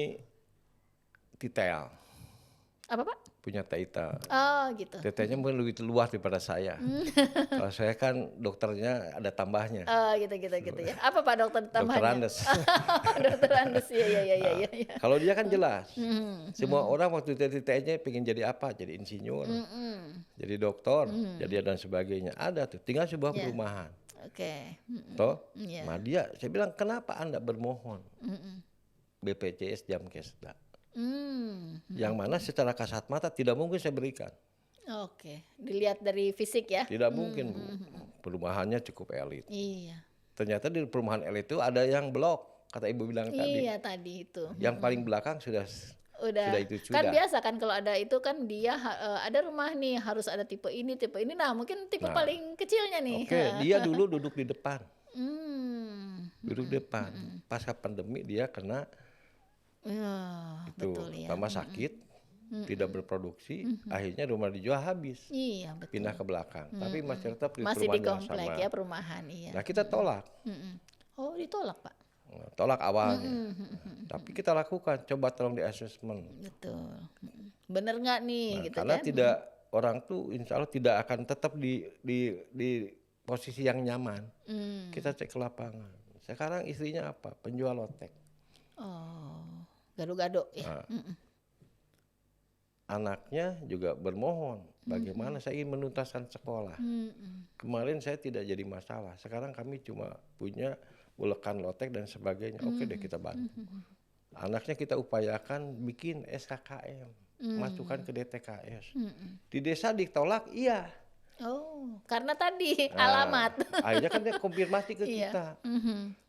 Titel apa Pak? punya Titel. Oh gitu. Titelnya mungkin lebih luas daripada saya. Kalau saya kan dokternya ada tambahnya. Oh gitu ya. Apa Pak dokter Dokter tambahannya? Andes. Dokter Andes ya. Kalau dia kan jelas. Semua orang waktu TTT-nya pengen jadi apa? Jadi insinyur, jadi dokter, jadi dan sebagainya. Ada tuh. Tinggal sebuah perumahan. Oke. Toh, Iya. nah dia, saya bilang kenapa Anda bermohon BPJS Jamkesda, yang mana secara kasat mata tidak mungkin saya berikan, Oke, dilihat dari fisik ya. tidak mungkin Bu, perumahannya cukup elit. Iya. Ternyata di perumahan elit itu ada yang blok, kata Ibu bilang tadi, Iya tadi itu. yang paling belakang sudah Udah. itu Kan sudah. biasa kan kalau ada itu kan dia ada rumah nih harus ada tipe ini, tipe ini. Nah, mungkin tipe Nah, paling kecilnya nih. Oke, dia dulu duduk di depan, duduk di depan. Pasca pandemi dia kena Ya, itu betul ya. tambah sakit, tidak berproduksi, akhirnya rumah dijual habis, Iya, betul. pindah ke belakang. Tapi masih tetap di Masih di perumahan yang komplek sama. ya perumahan, iya. Nah kita tolak, Oh, ditolak, Pak. tolak awalnya. Tapi kita lakukan, coba tolong di assessment. Betul. Bener nggak nih Nah, gitu karena kan? tidak orang tuh insya Allah tidak akan tetap di posisi yang nyaman. Kita cek ke lapangan. Sekarang istrinya apa? Penjual lotek. Oh, gado-gado ya. Nah, anaknya juga bermohon, bagaimana saya ingin menuntaskan sekolah. Kemarin saya tidak jadi masalah. Sekarang kami cuma punya ulekan lotek dan sebagainya. Oke deh kita bantu. Anaknya kita upayakan bikin SKKM, masukkan ke DTKS. Di desa ditolak, iya. Oh, karena tadi Nah, alamat. Akhirnya kan dia konfirmasi ke Iya. kita.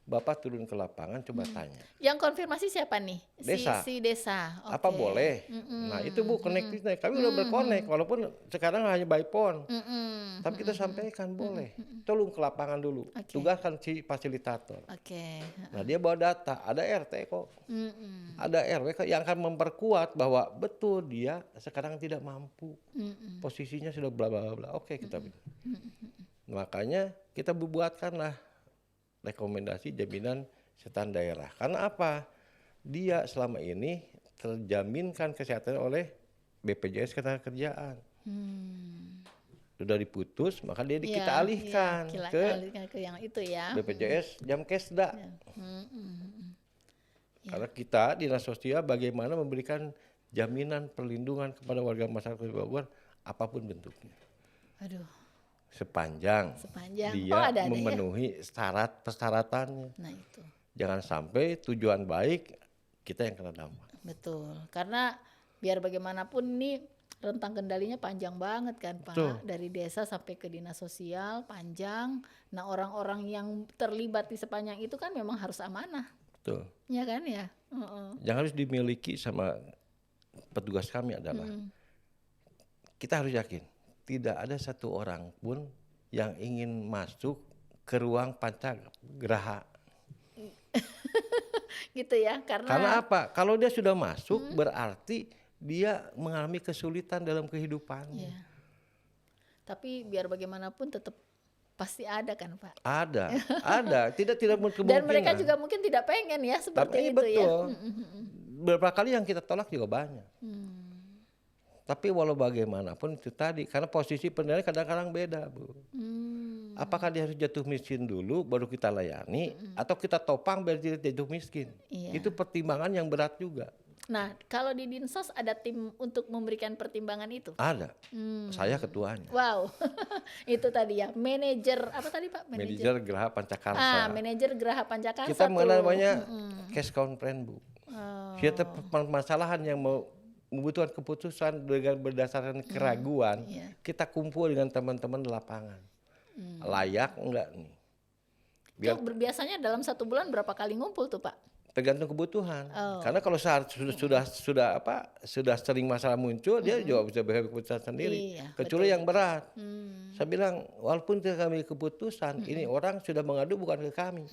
Bapak turun ke lapangan coba tanya. Yang konfirmasi siapa nih? Desa. Si desa. Apa Oke. boleh? Nah itu Bu connectingnya. Kami udah berkonek walaupun sekarang hanya by phone. Tapi kita sampaikan boleh. Tolong ke lapangan dulu. Oke. Tugaskan si fasilitator. Oke. Nah dia bawa data. Ada RT kok. Ada RW kok yang akan memperkuat bahwa betul dia sekarang tidak mampu. Posisinya sudah bla bla bla. Oke kita bilang. Makanya kita buatkanlah rekomendasi jaminan kesehatan daerah. Karena apa? Dia selama ini terjaminkan kesehatan oleh BPJS Ketenagakerjaan. Sudah diputus, maka dia Iya, kita alihkan iya, ke alihkan ke yang itu ya. BPJS Jamkesda. Karena kita Dinas Sosial bagaimana memberikan jaminan perlindungan kepada warga masyarakat Bogor apapun bentuknya. Aduh, Sepanjang dia ada ya. memenuhi syarat persyaratannya. Nah itu. Jangan sampai tujuan baik kita yang kena dampak. Betul, karena biar bagaimanapun ini rentang kendalinya panjang banget kan Pak. Betul. Dari desa sampai ke dinas sosial panjang. Nah orang-orang yang terlibat di sepanjang itu kan memang harus amanah, Betul. ya kan ya. Yang harus dimiliki sama petugas kami adalah kita harus yakin tidak ada satu orang pun yang ingin masuk ke ruang pancagraha. Gitu ya, Karena apa? Kalau dia sudah masuk berarti dia mengalami kesulitan dalam kehidupannya. Iya. Tapi biar bagaimanapun tetap pasti ada kan Pak. Ada. Tidak kemungkinan. Dan mereka juga mungkin tidak pengen ya seperti Tapi itu betul. ya. Beberapa kali yang kita tolak juga banyak. Tapi walau bagaimanapun itu tadi, karena posisi penilaian kadang-kadang beda, Bu. Apakah dia harus jatuh miskin dulu baru kita layani, atau kita topang biar dia jatuh miskin? Iya. Itu pertimbangan yang berat juga. Nah, kalau di Dinsos ada tim untuk memberikan pertimbangan itu? Ada, saya ketuanya. Wow, itu tadi ya, manajer apa tadi Pak? Manajer Geraha Pancakarsa. Manajer Geraha Pancakarsa. Kita mengenal tuh. namanya cash conference, Bu. Setiap permasalahan yang membutuhkan keputusan dengan berdasarkan keraguan, kita kumpul dengan teman-teman di lapangan. Layak enggak nih? Itu biasanya dalam 1 bulan berapa kali ngumpul tuh Pak? Tergantung kebutuhan. Karena kalau sudah sering masalah muncul, dia juga bisa berkeputusan keputusan sendiri. Iya, Kecuali yang berat. Saya bilang, walaupun tidak kami keputusan, ini orang sudah mengadu bukan ke kami.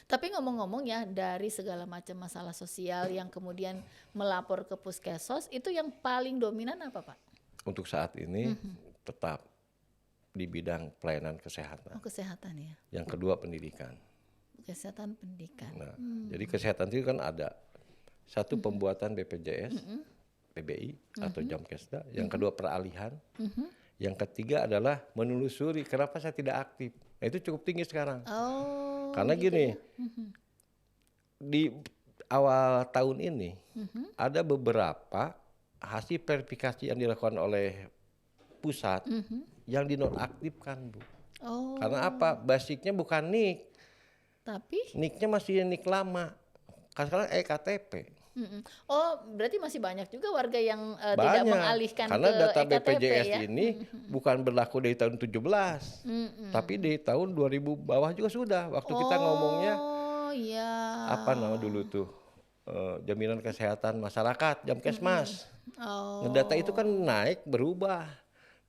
Tapi ngomong-ngomong ya, dari segala macam masalah sosial yang kemudian melapor ke Puskesos, itu yang paling dominan apa Pak? Untuk saat ini tetap di bidang pelayanan kesehatan. Oh, kesehatan ya. Yang kedua pendidikan. Kesehatan pendidikan. Nah, jadi kesehatan itu kan ada satu pembuatan BPJS, PBI atau Jamkesda. Yang kedua peralihan. Yang ketiga adalah menelusuri kenapa saya tidak aktif. Nah, itu cukup tinggi sekarang. Oh. Karena gitu gini, ya. di awal tahun ini ada beberapa hasil verifikasi yang dilakukan oleh pusat yang dinonaktifkan, Bu. Oh. Karena apa? Basicnya bukan NIK. Tapi? NIK-nya masih NIK lama. Sekarang EKTP. Oh, berarti masih banyak juga warga yang tidak Banyak. mengalihkan Karena ke data EKTP BPJS ya. ini bukan berlaku dari tahun 17. Tapi di tahun 2000 bawah juga sudah. Waktu kita ngomongnya Oh, iya. apa nama dulu tuh? jaminan kesehatan masyarakat, Jamkesmas. Oh. Nah, data itu kan naik berubah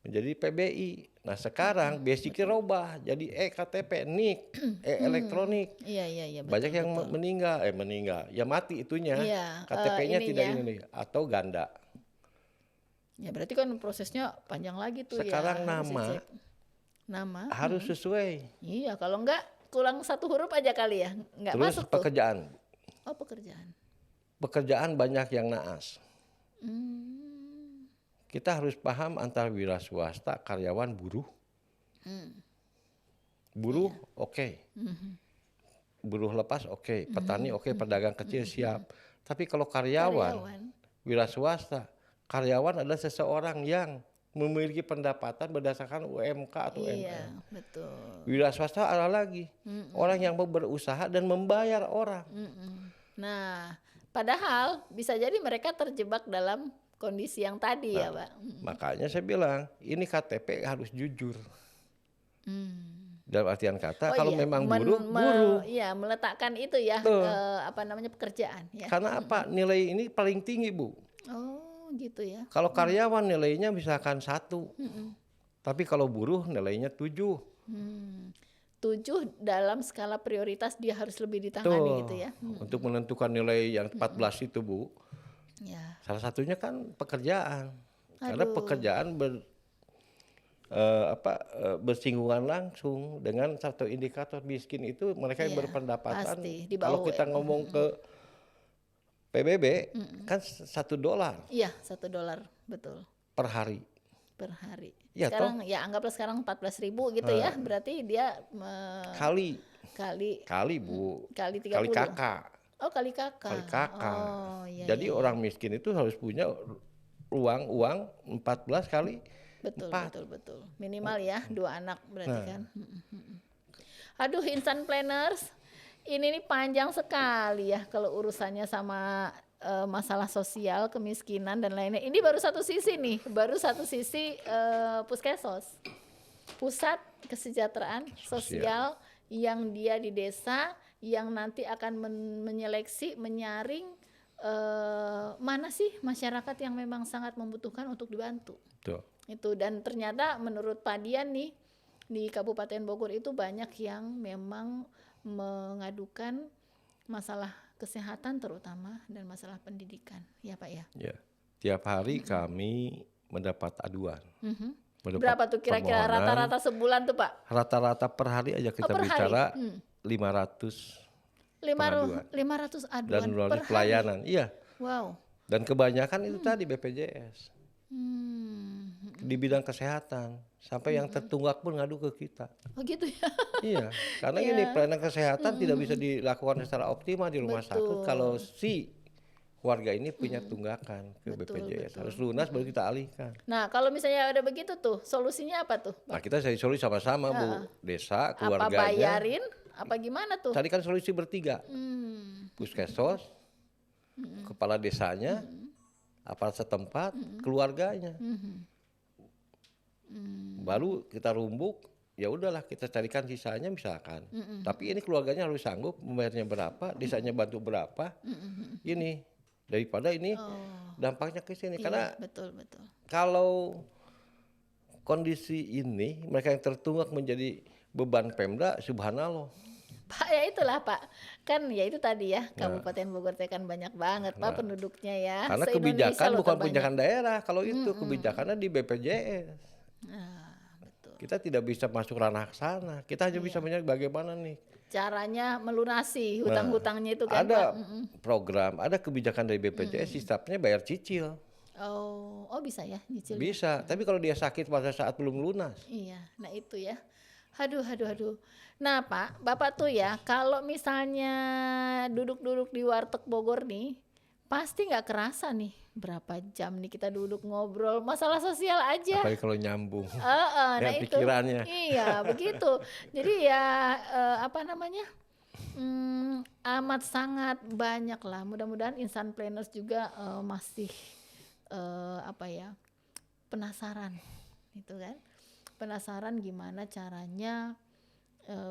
menjadi PBI. Nah sekarang basicnya robah jadi KTP, NIK, elektronik. Iya, Banyak betul, yang betul. meninggal, ya mati itunya. Iya, KTP-nya tidak ininya. ini atau ganda. Ya berarti kan prosesnya panjang lagi tuh Sekarang ya. Harus nama dicek. Nama. harus sesuai. Iya, kalau enggak kurang satu huruf aja kali ya. Enggak Terus masuk tuh. pekerjaan, Oh, pekerjaan. pekerjaan banyak yang naas. Hmm. Kita harus paham antara wira swasta, karyawan, buruh. Buruh oke. Buruh lepas oke, petani oke, pedagang kecil siap. Tapi kalau karyawan, wira swasta, karyawan adalah seseorang yang memiliki pendapatan berdasarkan UMK atau Iya, UMR. betul. Wira swasta ada lagi, orang yang mau berusaha dan membayar orang. Nah, padahal bisa jadi mereka terjebak dalam kondisi yang tadi ya, Pak. Makanya saya bilang, ini KTP harus jujur. Dalam artian kata, kalau iya, memang buruh. Iya, meletakkan itu ya, Tuh. apa namanya pekerjaan ya. Karena apa? Nilai ini paling tinggi, Bu. Oh, gitu ya. Kalau karyawan nilainya misalkan 1, tapi kalau buruh nilainya 7. 7 dalam skala prioritas dia harus lebih ditangani Tuh, gitu ya. untuk menentukan nilai yang 14 itu, Bu. Ya. Salah satunya kan pekerjaan. Karena Aduh. pekerjaan bersinggungan langsung dengan satu indikator miskin itu mereka yang Iya, berpendapatan. pasti, di Kalau bawah kita ngomong ke PBB kan $1 Iya, $1 betul per hari. per hari. Ya, Sekarang ya anggaplah sekarang 14.000 gitu ya. Berarti dia Kali Bu, kali 30. kali kakak. Oh, kali kakak. Kali kakak. Oh, iya. Jadi iya. orang miskin itu harus punya uang 14 kali Betul, 4. betul. Minimal ya 2 anak berarti Nah. kan. Aduh, Insan Planners, ini nih panjang sekali ya kalau urusannya sama masalah sosial, kemiskinan dan lainnya. Ini baru satu sisi nih, Puskesos, Pusat Kesejahteraan Sosial yang dia di desa, yang nanti akan menyeleksi, menyaring mana sih masyarakat yang memang sangat membutuhkan untuk dibantu. Tuh. Itu, dan ternyata menurut Pak Dian nih di Kabupaten Bogor itu banyak yang memang mengadukan masalah kesehatan terutama dan masalah pendidikan, ya Pak ya. Ya. Tiap hari kami mendapat aduan. Mendapat Berapa tuh kira-kira permohonan. rata-rata sebulan tuh Pak? Rata-rata per hari aja kita per hari? bicara 500 pengaduan. 500 aduan Dan per melalui hari. pelayanan. Iya. Wow. Dan kebanyakan itu tadi BPJS. Hmm. Di bidang kesehatan. Sampai yang tertunggak pun ngadu ke kita. Oh gitu ya. Iya, karena ini pelayanan kesehatan tidak bisa dilakukan secara optimal di rumah sakit kalau si keluarga ini punya tunggakan ke BPJS. Harus lunas baru kita alihkan. Nah, kalau misalnya ada begitu tuh, solusinya apa tuh? Nah, kita cari solusi sama-sama, Bu. Desa, Apa keluarganya. bayarin? Apa gimana tuh? Carikan solusi bertiga. Puskesos, kepala desanya, aparat setempat, keluarganya. Baru kita rumbuk, ya udahlah kita carikan sisanya misalkan. Tapi ini keluarganya harus sanggup membayarnya berapa, desanya bantu berapa. Ini daripada ini dampaknya ke sini. Karena betul. kalau kondisi ini mereka yang tertunggak menjadi beban Pemda, subhanallah. Pak, ya itulah Pak, kan ya itu tadi ya, Kabupaten Bogor teh kan banyak banget Pak penduduknya ya. Karena Se-Indonesia kebijakan loh bukan terbanyak. kebijakan daerah, kalau itu kebijakannya di BPJS. Betul. Kita tidak bisa masuk ranah sana. Kita hanya bisa menyadari bagaimana nih. Caranya melunasi hutang-hutangnya itu kan Ada Pak. program, ada kebijakan dari BPJS, sistemnya bayar cicil. Oh bisa ya nyicil. Bisa, tapi kalau dia sakit pada saat belum lunas. Iya, nah itu ya. Aduh. Nah Pak, Bapak tuh ya, kalau misalnya duduk-duduk di warteg Bogor nih, pasti nggak kerasa nih berapa jam nih kita duduk ngobrol masalah sosial aja. Apalagi kalau nyambung. Nah dengan itu. pikirannya. Iya, begitu. Jadi ya amat sangat banyak lah. Mudah-mudahan Insan Planners juga masih penasaran, gitu kan? Penasaran gimana caranya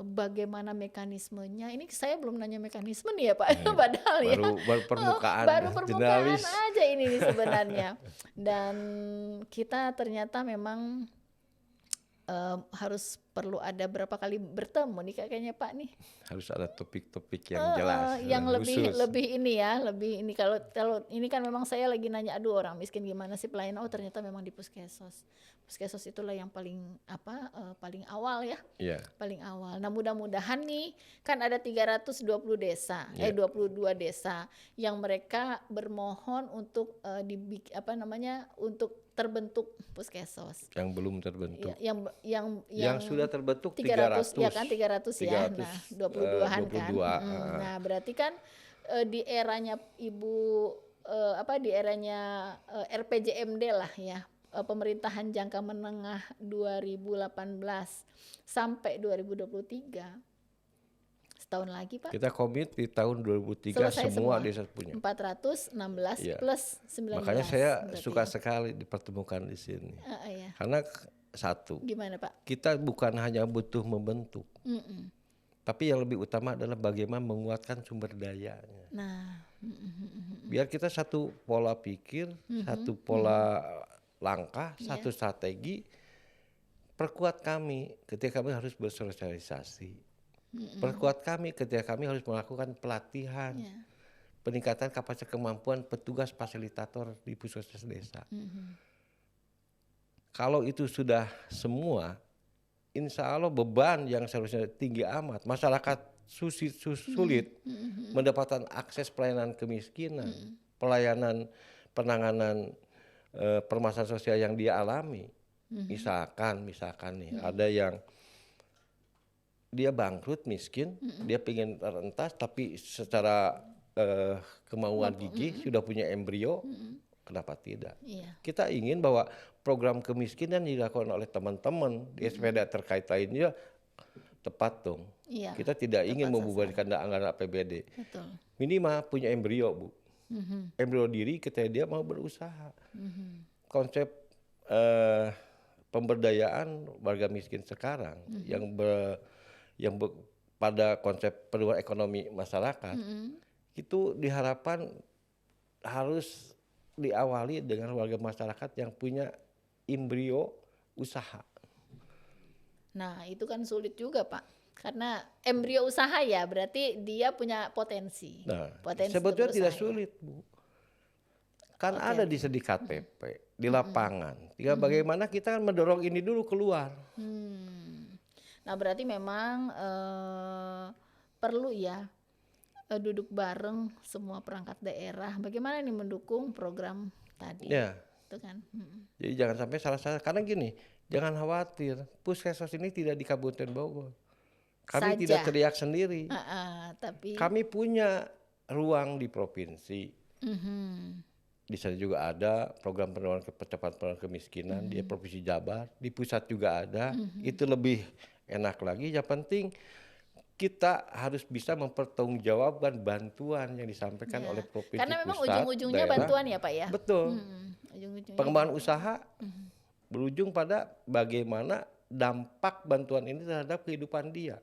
bagaimana mekanismenya. Ini saya belum nanya mekanisme nih ya Pak, padahal ya baru permukaan, baru permukaan generalis. aja ini nih sebenarnya. Dan kita ternyata memang harus perlu ada berapa kali bertemu nih kayaknya Pak nih. Harus ada topik-topik yang jelas, Yang dan lebih khusus. lebih ini ya, lebih ini kalau ini kan memang saya lagi nanya, aduh orang miskin gimana sih pelayanan, oh ternyata memang di Puskesos. Puskesos itulah yang paling paling awal ya. Iya. Paling awal. Nah, mudah-mudahan nih kan ada 320 desa, 22 desa yang mereka bermohon untuk untuk terbentuk Puskesos. Yang belum terbentuk. Ya, yang sudah terbentuk 300 300. ya kan 300 ya. Nah, 22-an kan. 22. Nah, berarti kan di eranya di eranya RPJMD lah ya. Pemerintahan jangka menengah 2018 sampai 2023. Setahun lagi Pak. Kita komit di tahun 2003 Selesai semua desa punya. 416 Iya. plus 19. Makanya saya berarti suka ya. sekali dipertemukan di sini. Iya. Karena satu, Gimana Pak? kita bukan hanya butuh membentuk, Mm-mm. tapi yang lebih utama adalah bagaimana menguatkan sumber dayanya. Nah, Biar kita satu pola pikir, satu pola langkah, satu strategi. Perkuat kami ketika kami harus bersosialisasi. Perkuat kami ketika kami harus melakukan pelatihan. ya. Peningkatan kapasitas kemampuan petugas fasilitator di puskesmas desa. Kalau itu sudah semua, insya Allah beban yang seharusnya tinggi amat, masyarakat sulit mendapatkan akses pelayanan kemiskinan, pelayanan penanganan permasalahan sosial yang dia alami. Misalkan nih ada yang dia bangkrut miskin, dia pengen terentas tapi secara kemauan gigi sudah punya embrio, kenapa tidak? Iya. Kita ingin bahwa program kemiskinan dilakukan oleh teman-teman di SPD terkait lainnya tepat dong. Iya. Kita tidak ingin tepat membubarkan anggaran APBD. Betul. Minimal punya embrio, Bu. Embrio diri ketika dia mau berusaha. Konsep pemberdayaan warga miskin sekarang pada konsep perubahan ekonomi masyarakat itu diharapkan harus diawali dengan warga masyarakat yang punya embrio usaha. Nah, itu kan sulit juga, Pak. Karena embrio usaha ya, berarti dia punya potensi. Nah, Potensi sebetulnya untuk tidak berusaha. sulit, Bu. Kan ada di sedi KTP, di lapangan. Tinggal bagaimana kita kan mendorong ini dulu keluar. Nah, berarti memang perlu ya duduk bareng semua perangkat daerah. Bagaimana nih mendukung program tadi? Ya. Itu kan. Jadi jangan sampai salah-salah. Karena gini, jangan khawatir. Puskesmas ini tidak di Kabupaten Bogor. Kami Saja. tidak teriak sendiri. Tapi Kami punya ruang di provinsi. Di sana juga ada program penurunan percepatan penurunan kemiskinan di provinsi Jabar. Di pusat juga ada. Itu lebih enak lagi. Yang penting kita harus bisa mempertanggungjawabkan bantuan yang disampaikan oleh provinsi karena memang pusat, ujung-ujungnya daerah. bantuan ya, Pak ya. Betul. Ujung-ujungnya. Pengembangan usaha berujung pada bagaimana dampak bantuan ini terhadap kehidupan dia.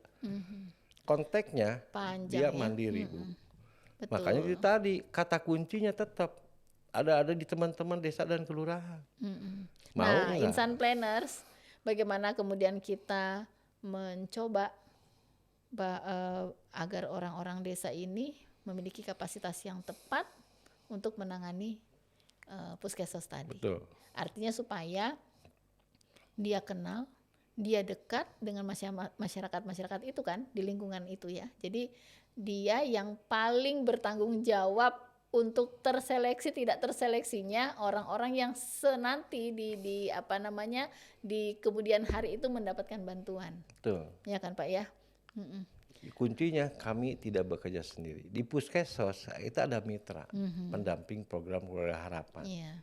Konteksnya Panjang dia ya. mandiri, Bu. Betul. Makanya itu tadi kata kuncinya tetap ada di teman-teman desa dan kelurahan. Mau Nah, nggak? Insan Planners, bagaimana kemudian kita mencoba agar orang-orang desa ini memiliki kapasitas yang tepat untuk menangani puskesmas tadi. Betul. Artinya supaya dia kenal, dia dekat dengan masyarakat itu kan di lingkungan itu ya. Jadi dia yang paling bertanggung jawab untuk terseleksi tidak terseleksinya orang-orang yang senanti di kemudian hari itu mendapatkan bantuan. Betul. Ya kan Pak ya? Kuncinya kami tidak bekerja sendiri. Di Puskesmas itu ada mitra pendamping program Keluarga Harapan. Iya.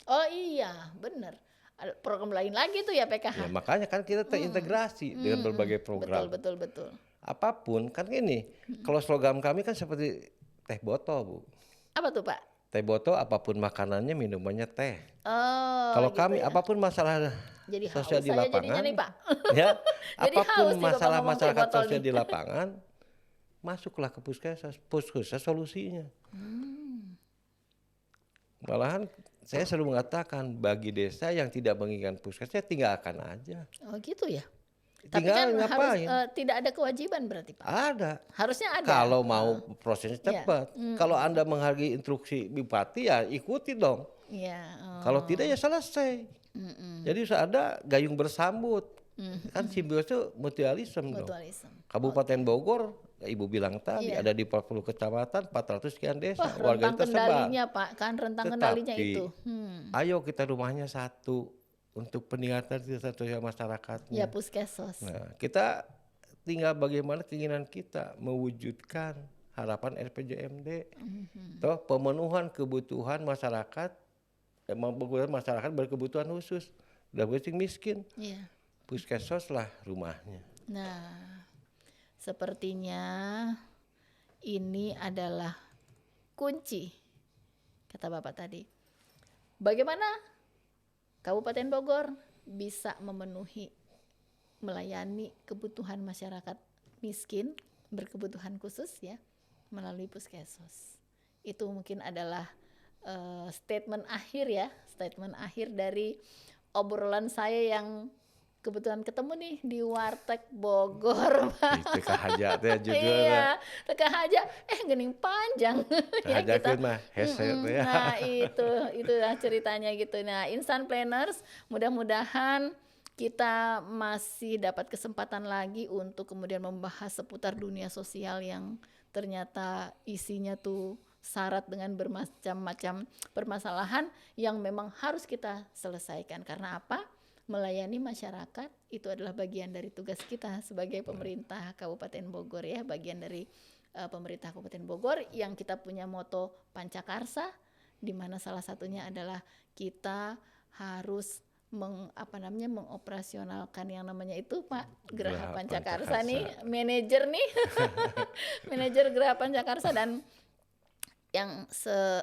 Oh iya, benar. Ada program lain lagi tuh ya PKH. Ya, makanya kan kita terintegrasi dengan berbagai program. Betul. Apapun kan ini. Kalau slogan kami kan seperti teh botol, Bu. Apa tuh Pak? teh botol apapun makanannya minumannya teh. Oh, Kalau gitu kami ya. apapun masalah Jadi sosial haus di saya jadinya lapangan, nih, Pak. ya Jadi apapun haus nih Bapak masalah ngomong teh masyarakat botol sosial nih. di lapangan, masuklah ke puskesmas solusinya. Malahan saya selalu mengatakan bagi desa yang tidak menginginkan puskesmas tinggalkan aja. Oh gitu ya. Tapi Tinggal kan harus ngapain? tidak ada kewajiban berarti Pak. Ada. Harusnya ada. Kalau mau prosesnya Iya. cepat. Kalau Anda menghargai instruksi bupati ya ikuti dong. Iya. Kalau tidak ya selesai. Jadi harus ada gayung bersambut. Kan simbiosis itu mutualisme dong. Mutualisme. Kabupaten Bogor, Ibu bilang tadi Iya. ada di 40 kecamatan, 400 sekian desa. Wah, Warganya rentang tersebar. kendalinya Pak, kan rentang kendalinya Tetapi, itu. ayo kita rumahnya satu untuk peningkatan sosial masyarakatnya. Ya puskesmas. Nah, kita tinggal bagaimana keinginan kita mewujudkan harapan RPJMD. Toh pemenuhan kebutuhan masyarakat, masyarakat berkebutuhan khusus, udah miskin. Iya. Puskesmas lah rumahnya. Nah, sepertinya ini adalah kunci, kata Bapak tadi. Bagaimana Kabupaten Bogor bisa melayani kebutuhan masyarakat miskin, berkebutuhan khusus ya, melalui puskesmas. Itu mungkin adalah statement akhir dari obrolan saya yang kebetulan ketemu nih di Warteg Bogor. Itu kahaja teh judulnya. Iya, teka aja gening panjang. Ya, Kahaja mah heset ya. Nah, itulah ceritanya gitu. Nah, Instant Planners, mudah-mudahan kita masih dapat kesempatan lagi untuk kemudian membahas seputar dunia sosial yang ternyata isinya tuh syarat dengan bermacam-macam permasalahan yang memang harus kita selesaikan. Karena apa? Melayani masyarakat itu adalah bagian dari tugas kita sebagai pemerintah Kabupaten Bogor ya, bagian dari pemerintah Kabupaten Bogor yang kita punya moto Pancakarsa, di mana salah satunya adalah kita harus mengoperasionalkan yang namanya itu Pak Geraha Pancakarsa nih, manajer nih, manajer Geraha Pancakarsa, dan yang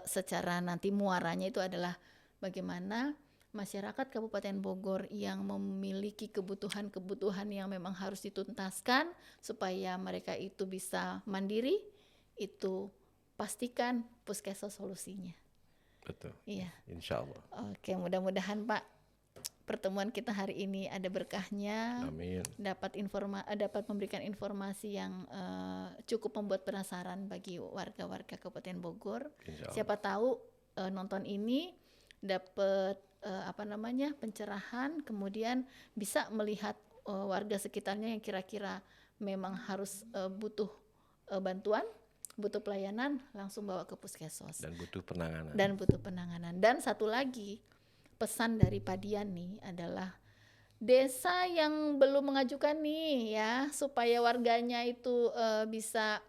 secara nanti muaranya itu adalah bagaimana masyarakat Kabupaten Bogor yang memiliki kebutuhan-kebutuhan yang memang harus dituntaskan supaya mereka itu bisa mandiri, itu pastikan puskesmas solusinya. Betul. Iya. Insya Allah. Oke, mudah-mudahan Pak pertemuan kita hari ini ada berkahnya. Amin. Dapat memberikan informasi yang cukup membuat penasaran bagi warga-warga Kabupaten Bogor. Siapa tahu nonton ini dapat pencerahan, kemudian bisa melihat warga sekitarnya yang kira-kira memang harus butuh bantuan, butuh pelayanan, langsung bawa ke puskesmas. Dan butuh penanganan. Dan satu lagi pesan dari Pak Dian nih adalah desa yang belum mengajukan nih ya, supaya warganya itu bisa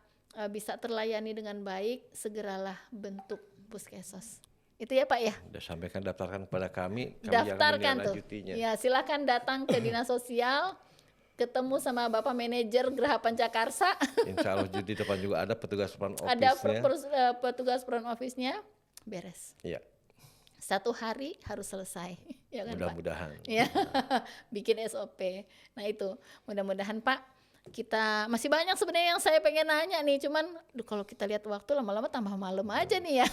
terlayani dengan baik, segeralah bentuk puskesmas. Itu ya Pak ya. Sudah sampaikan, daftarkan kepada kami Daftarkan yang tuh. menindaklanjutinya. Ya, silakan datang ke Dinas Sosial, ketemu sama Bapak Manajer Geraha Pancakarsa. Insya Allah di depan juga ada petugas front office-nya. Ada petugas front office-nya, beres. Iya. 1 hari harus selesai. Ya kan, Mudah-mudahan. Pak? Ya, bikin SOP. Nah itu, mudah-mudahan Pak, kita masih banyak sebenarnya yang saya pengen nanya nih, cuman kalau kita lihat waktu lama-lama tambah malam aja nih ya.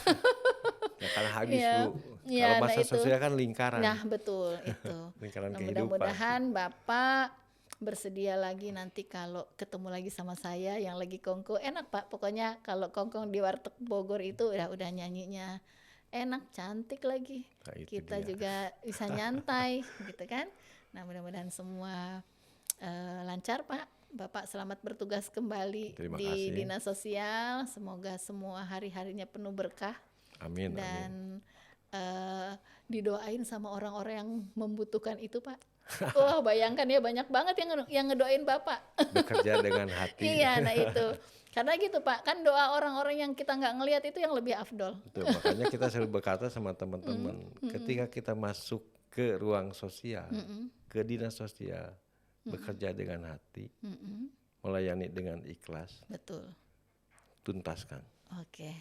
Ya karena habis Ya. Bu. Ya, Kalau masa nah itu. sosial kan lingkaran. Nah betul itu. Lingkaran Nah, kehidupan. mudah-mudahan Bapak bersedia lagi nanti kalau ketemu lagi sama saya yang lagi kongko. Enak Pak, pokoknya kalau kongkong di Warteg Bogor itu udah nyanyinya enak, cantik lagi. Nah, itu Kita dia. juga bisa nyantai gitu kan. Nah mudah-mudahan semua lancar Pak. Bapak selamat bertugas kembali Terima di kasih. Dinas Sosial. Semoga semua hari-harinya penuh berkah. Amin. Dan didoain sama orang-orang yang membutuhkan itu Pak. Wah bayangkan ya, banyak banget yang ngedoain Bapak. Bekerja dengan hati. Iya, nah itu. Karena gitu Pak, kan doa orang-orang yang kita nggak ngelihat itu yang lebih afdol. Betul, makanya kita selalu berkata sama teman-teman, ketika kita masuk ke ruang sosial, ke dinas sosial, bekerja dengan hati, melayani dengan ikhlas, Betul. tuntaskan. Oke.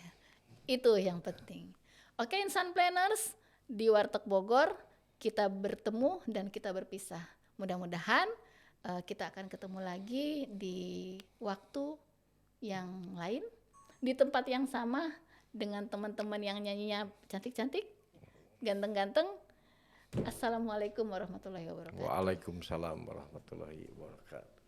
Itu yang penting. Oke, Insan Planners, di Warteg Bogor kita bertemu dan kita berpisah. Mudah-mudahan kita akan ketemu lagi di waktu yang lain, di tempat yang sama, dengan teman-teman yang nyanyinya cantik-cantik, ganteng-ganteng. Assalamualaikum warahmatullahi wabarakatuh. Waalaikumsalam warahmatullahi wabarakatuh.